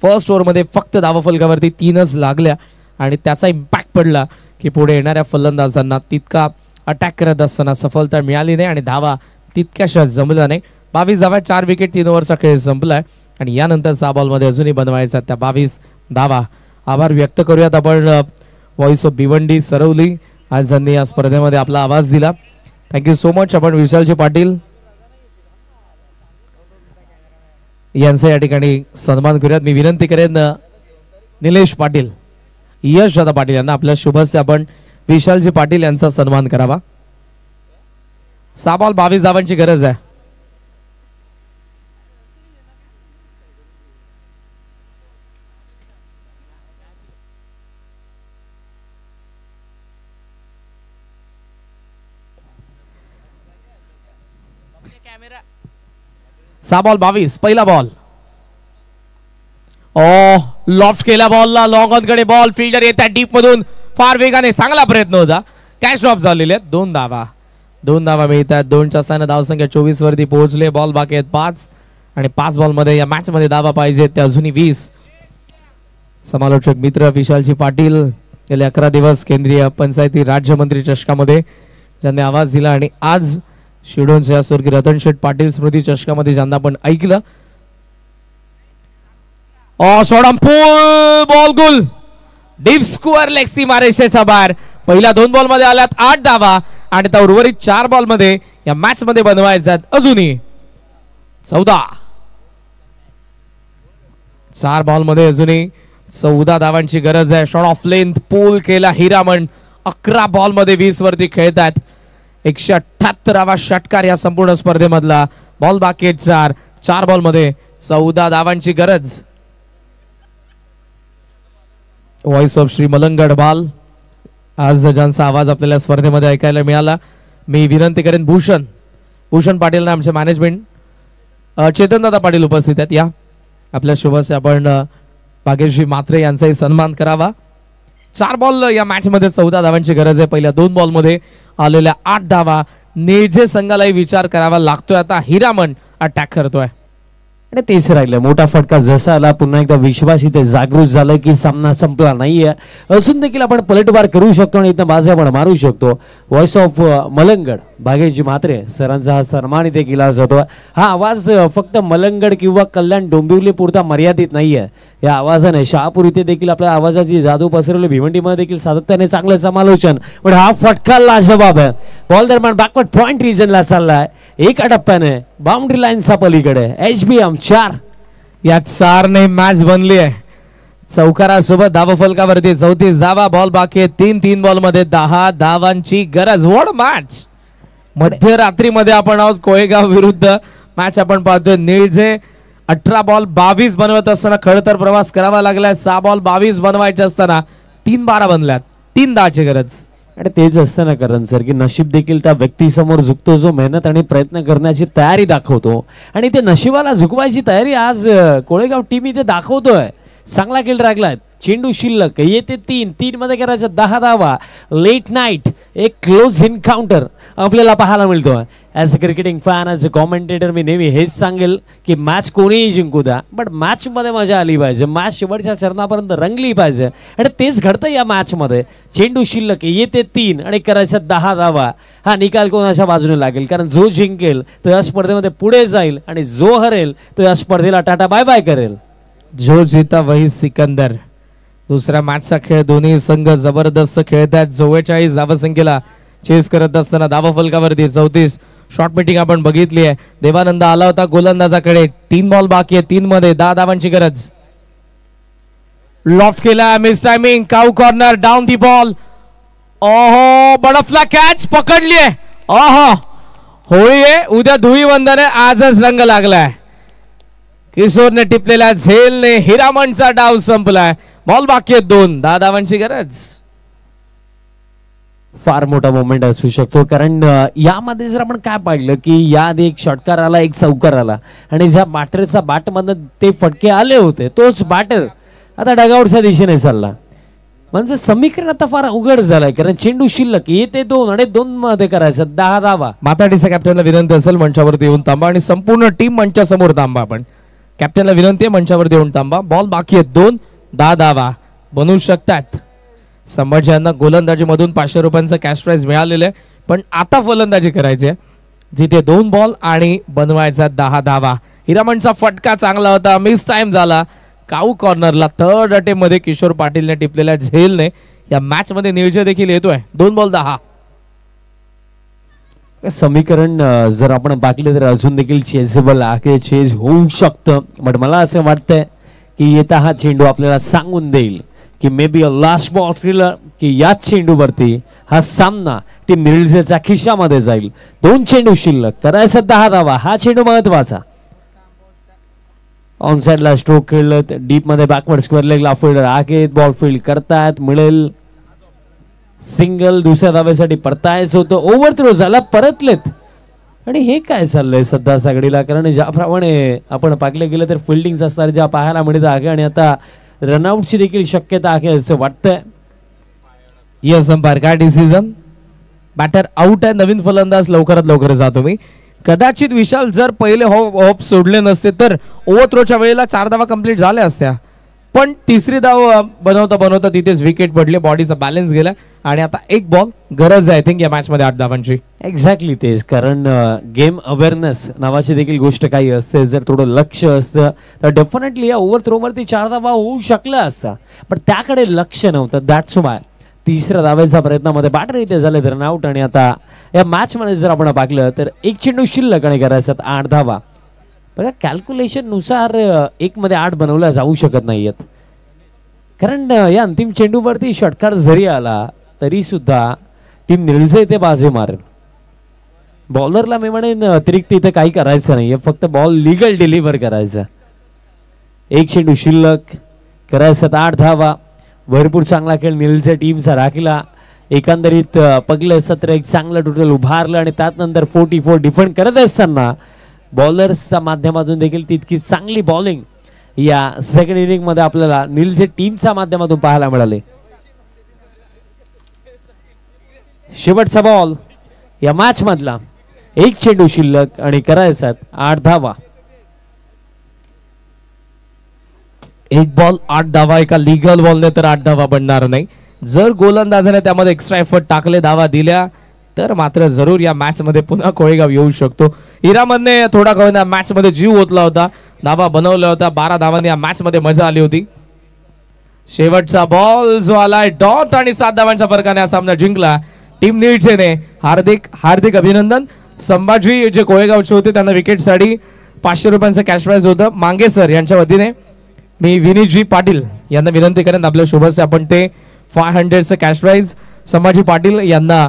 फर्स्ट ओव्हर मध्ये फक्त धावफलकावरती 3च लागल्या आणि त्याचा इम्पॅक्ट पडला की पुढे येणाऱ्या फलंदाजांना तितका अटॅक करत असताना सफलता मिळाली नाही आणि धावा तितक्याशा जमल्या नाही. 22 धावा, 4 विकेट, 3 ओव्हरचा खेळ संपलाय आणि यानंतर 6 बॉल मध्ये अजूनही बनवायचा त्या 22 धावा. आभार व्यक्त करूयात आपण व्हॉइस ऑफ भिवंडी सरवली, आज ज्यांनी या स्पर्धेमध्ये आपला आवाज दिला. Thank you so much. आपण विशालजी पाटील यांचा या ठिकाणी सन्मान करूयात. मी विनंती करेन निलेश पाटील, यश दादा पाटील यांना आपल्या शुभ हस्ते आपण विशालजी पाटील यांचा सन्मान करावा. 6 बॉल 22 धावांची गरज आहे. सहा बॉल 22 पहिला बॉल. लॉफ्ट केला बॉलला, लॉंग ऑन कडे बॉल, फिल्डर येतात डीप मधून फार वेगाने, चांगला प्रयत्न होता, कॅच ड्रॉप झालेले आहेत. 2 धावा मिळतात. 2 चौसाने धावसंख्या 24 वरती पोहोचले. बॉल बाकी आहेत 5 आणि 5 बॉल मध्ये या मॅच मध्ये धावा पाहिजेत ते अजूनही 20. समालोचक मित्र विशालजी पाटील गेले 11 दिवस केंद्रीय पंचायती राज्यमंत्री चषकामध्ये ज्यांनी आवाज दिला आणि आज शिडोनचे या स्वर्गीय रतन शेठ पाटील स्मृती चषकामध्ये ज्यांना आपण ऐकलं. बॉल गुल डीप स्क्वेअर लेग सीमा रेषेच्या बाहेर. पहिल्या 2 बॉल मध्ये आल्यात 8 धावा आणि त्या उर्वरित 4 बॉल मध्ये या मॅच मध्ये बनवायच्यात अजूनही 14. 4 बॉल मध्ये अजूनही 14 धावांची गरज आहे. शॉट ऑफ लेंथ पूल केला हिरामण. 11 बॉल मध्ये 20 वरती खेळतात. 178वा षटकार या संपूर्ण स्पर्धेमधला. बॉल बाकी 4 बॉल मध्ये 14 धावांची गरज. व्हॉइस ऑफ श्री मलंगड बाल आज ज्यांचा आवाज आपल्याला स्पर्धेमध्ये ऐकायला मिळाला. मी विनंती करेन भूषण पाटील आमचे मॅनेजमेंट चेतनदादा पाटील उपस्थित आहेत. या आपल्या शुभस्य आपण भाग्यश्री मात्रे यांचाही सन्मान करावा. 4 बॉल या मॅच मध्ये 14 धावांची गरज आहे. पहिल्या 2 बॉल मध्ये आलेल्या 8 धावा. नेजे संघालाही विचार करावा लागतोय. आता हिरामण अटॅक करतोय आणि तेच राहिलं. मोठा फटका जसा आला पुन्हा एकदा विश्वास इथे जागृत झालं की सामना संपला नाहीये, असून देखील आपण पलटवार करू शकतो आणि इथं बाजी आपण मारू शकतो. व्हॉइस ऑफ मलंगड भाग्यजी म्हात्रे सरांचा हा सन्मान इथे केला जातो. हा आवाज फक्त मलंगड किंवा कल्याण डोंबिवली पुरता मर्यादित नाहीये. या आवाजाने शहापूर इथे देखील आपल्या आवाजाची जादू पसरवली. भिवंडीमध्ये देखील सातत्याने चांगलं समालोचन. पण हा फटका लाजवाब आहे. बॉल दरम्यान बॅकवर्ड पॉइंट रिजनला चाललाय. एका टप्प्याने बाउंड्री लाईनचा पलीकडे HBM 4 या 4 ने मॅच बनली आहे. चौकारासोबत धावा फलकावरती 34 धावा. बॉल बाकी 3 बॉल मध्ये 10 धावांची गरज. What match. मध्यरात्रीमध्ये आपण आहोत. कोळेगाव विरुद्ध मॅच आपण पाहतोय. निळजे 18 बॉल 22 बनवत असताना खडतर प्रवास करावा लागलाय. 6 बॉल 22 बनवायचे असताना 3-12 बनल्यात. 3 धावांची गरज. आणि तेच असतं ना करण सर की नशीब देखील त्या व्यक्तीसमोर झुकतो जो मेहनत आणि प्रयत्न करण्याची तयारी दाखवतो. आणि ते नशिबाला झुकवायची तयारी आज कोळेगाव टीम इथे दाखवतोय. चांगला खेळ राखलाय. चेंडू शिल्लक येते 3 मध्ये करायचं 10 धावा. लेट नाईट एक क्लोज एन्काउंटर आपल्याला पाहायला मिळतोय. As a cricketing fan as a commentator मी नेहमी हेच सांगेल की मॅच कोणीही जिंकू द्या पण मॅच मध्ये मजा आली पाहिजे. मॅच शेवटच्या चरणापर्यंत रंगली पाहिजे आणि तेच घडतं या मॅच मध्ये. चेंडू शिल्लक येते 3 आणि करायचं 10 धावा. हा निकाल कोणाच्या बाजूने लागेल कारण जो जिंकेल तो या स्पर्धेमध्ये पुढे जाईल आणि जो हरेल तो या स्पर्धेला टाटा बाय बाय करेल. जो जीता वही सिकंदर. दुसऱ्या मॅचचा खेळ दोन्ही संघ जबरदस्त खेळतात. 44 धावसंख्येला चेस करत असताना धावा फलकावरती 34. शॉर्ट मीटिंग आपण बघितली आहे. देवानंद आला होता गोलंदाजाकडे. 3 बॉल बाकी आहे. 3 मध्ये 10 धावांची गरज. लॉफ्ट केला. Miss timing. Cow corner. Down the ball. Butterfly catch पकडली आहे. होळी आहे उद्या धुळीवंदन आहे. आजच रंग लागलाय. किशोरने टिपलेल्या झेलने हिरामणचा डाव संपलाय. बॉल बाकी आहेत 2. 10 धावांची गरज. फार मोठा मोमेंट असू शकतो कारण यामध्ये जर आपण काय पाहिलं की याआधी एक षटकार आला एक चौकार आला आणि ज्या बॅटरचा बॅटमधून ते फटके आले होते तोच बॅटर आता डगआउटच्या दिशेने चालला. म्हणजे समीकरण आता फार अवघड झालंय कारण चेंडू शिल्लक येते 2 आणि 2 मध्ये करायचं 10 धावा. माताडीचा कॅप्टनला विनंती असेल मंचावरती येऊन थांबा आणि संपूर्ण टीम मंचासमोर थांबा. आपण कॅप्टनला विनंती आहे मंचावरती येऊन थांबा. बॉल बाकी आहेत 2. 10 धावा बनवू शकतात. संभाजी यांना गोलंदाजी मधून 500 रुपयांचं कॅश प्राइज मिळालेलं आहे पण आता फलंदाजी करायची आहे जिथे 2 बॉल आणि बनवायचा 10 धावा. हिरामणचा फटका चांगला होता. मिस टाइम झाला. काऊ कॉर्नरला 3rd अटेम्प्ट मध्ये किशोर पाटीलने टिपलेल्या झेलने या मॅच मध्ये निळजे देखील येतोय. 2 बॉल 10. समीकरण जर आपण पाहिलं तर अजून देखील चेजेबल आहे. चेज होऊ शकतं पण मला असं वाटतंय की येता हा चेंडू आपल्याला सांगून देईल की may be a last ball thriller की याच चेंडूवरती हा सामना टीम निळजेच्या खिशामध्ये जाईल. 2 चेंडू शिल्लक करायचं 10 धावा. हा चेंडू महत्वाचा. ऑन साइडला स्ट्रोक खेळलं डीप मध्ये बॅकवर्ड स्क्वेअर लेगला फिल्डर आहेत. बॉल फील्ड करतायत मिळेल सिंगल. दुसऱ्या धावेसाठी परतायचं होतं. ओव्हर थ्रो झाला परतलेत आणि हे काय चाललंय सध्या सगळीला, कारण ज्याप्रमाणे आपण पाहिलं गेलं तर फिल्डिंगचा स्टार ज्या पाहायला मिळत आहे आणि आता रनआउटची देखील शक्यता आहे असं वाटतंय. यस अंपायर, काय डिसिजन? बॅटर आउट आहे, नवीन फलंदाज लवकरात लवकर जातो मी. कदाचित विशाल जर पहिले हॉप सोडले नसते तर ओव्हर थ्रोच्या वेळेला 4 धावा कंप्लीट झाल्या असत्या, पण तिसरी धाव बनवता बनवता तिथेच विकेट पडले, बॉडीचा बॅलन्स गेला आणि आता एक बॉल गरज आहे आय थिंक या मॅच मध्ये 8 धावांची. एक्झॅक्टली तेच, कारण गेम अवेअरनेस नावाची देखील गोष्ट काही असते. जर थोडं लक्ष असतं तर डेफिनेटली या ओव्हर थ्रोवरती 4 धावा होऊ शकल्या असता, पण त्याकडे लक्ष नव्हतं. दॅट्स वाय तिसऱ्या धावेच्या प्रयत्नामध्ये बॅटर इथे झाले रनआउट. आणि आता या मॅच मध्ये जर आपण पाहिलं तर एक चेंडू शिल्लक आणि करायचं 8 धावा. बघा कॅल्क्युलेशन नुसार 1 मध्ये 8 बनवल्या जाऊ शकत नाहीयेत, कारण या अंतिम चेंडूवरती षटकार जरी आला तरी सुद्धा टीम निळजे इथे बाजी मारेल. बॉलरला मी म्हणेन अतिरिक्त इथे काही करायचं नाहीये, फक्त बॉल लिगल डिलिव्हर करायचा. एक चेंडू शिल्लक करायचं 8 धावा. भरपूर चांगला खेळ निळजे टीमचा राखला. एकंदरीत पगले सत्र एक चांगलं टोटल उभारलं आणि त्यानंतर 44 डिफेंड करत असताना बॉलर्सच्या माध्यमातून देखील तितकी चांगली बॉलिंग या सेकंड इनिंग मध्ये आपल्याला निळजे टीमच्या माध्यमातून पाहायला मिळाले. शेवटचा बॉल या मॅच मधला, एक चेंडू शिल्लक आणि करायचा 8 धावा. एक बॉल 8 धावा, एका लिगल बॉलने तर 8 धावा बनणार नाही. जर गोलंदाजाने त्यामध्ये एक्स्ट्रा एफर्ट टाकले, धावा दिल्या तर मात्र जरूर या मॅच मध्ये पुन्हा कोळेगाव येऊ शकतो. इरामनने थोडा का मॅच मध्ये जीव ओतला होता, धावा बनवल्या होत्या. 12 धावांनी या मॅच मध्ये मजा आली होती. शेवटचा बॉल जो आलाय डॉट आणि 7 धावांच्या फरकाने हा सामना जिंकला टीम निळजेने. हार्दिक हार्दिक अभिनंदन. संभाजी जे कोळेगावचे होते त्यांना विकेटसाठी 500 रुपयांचं कॅश प्राइज होतं. मांगे सर यांच्या वतीने मी विनीतजी पाटील यांना विनंती करेन आपल्या शुभस्य आपण ते 500चं कॅश प्राइज संभाजी पाटील यांना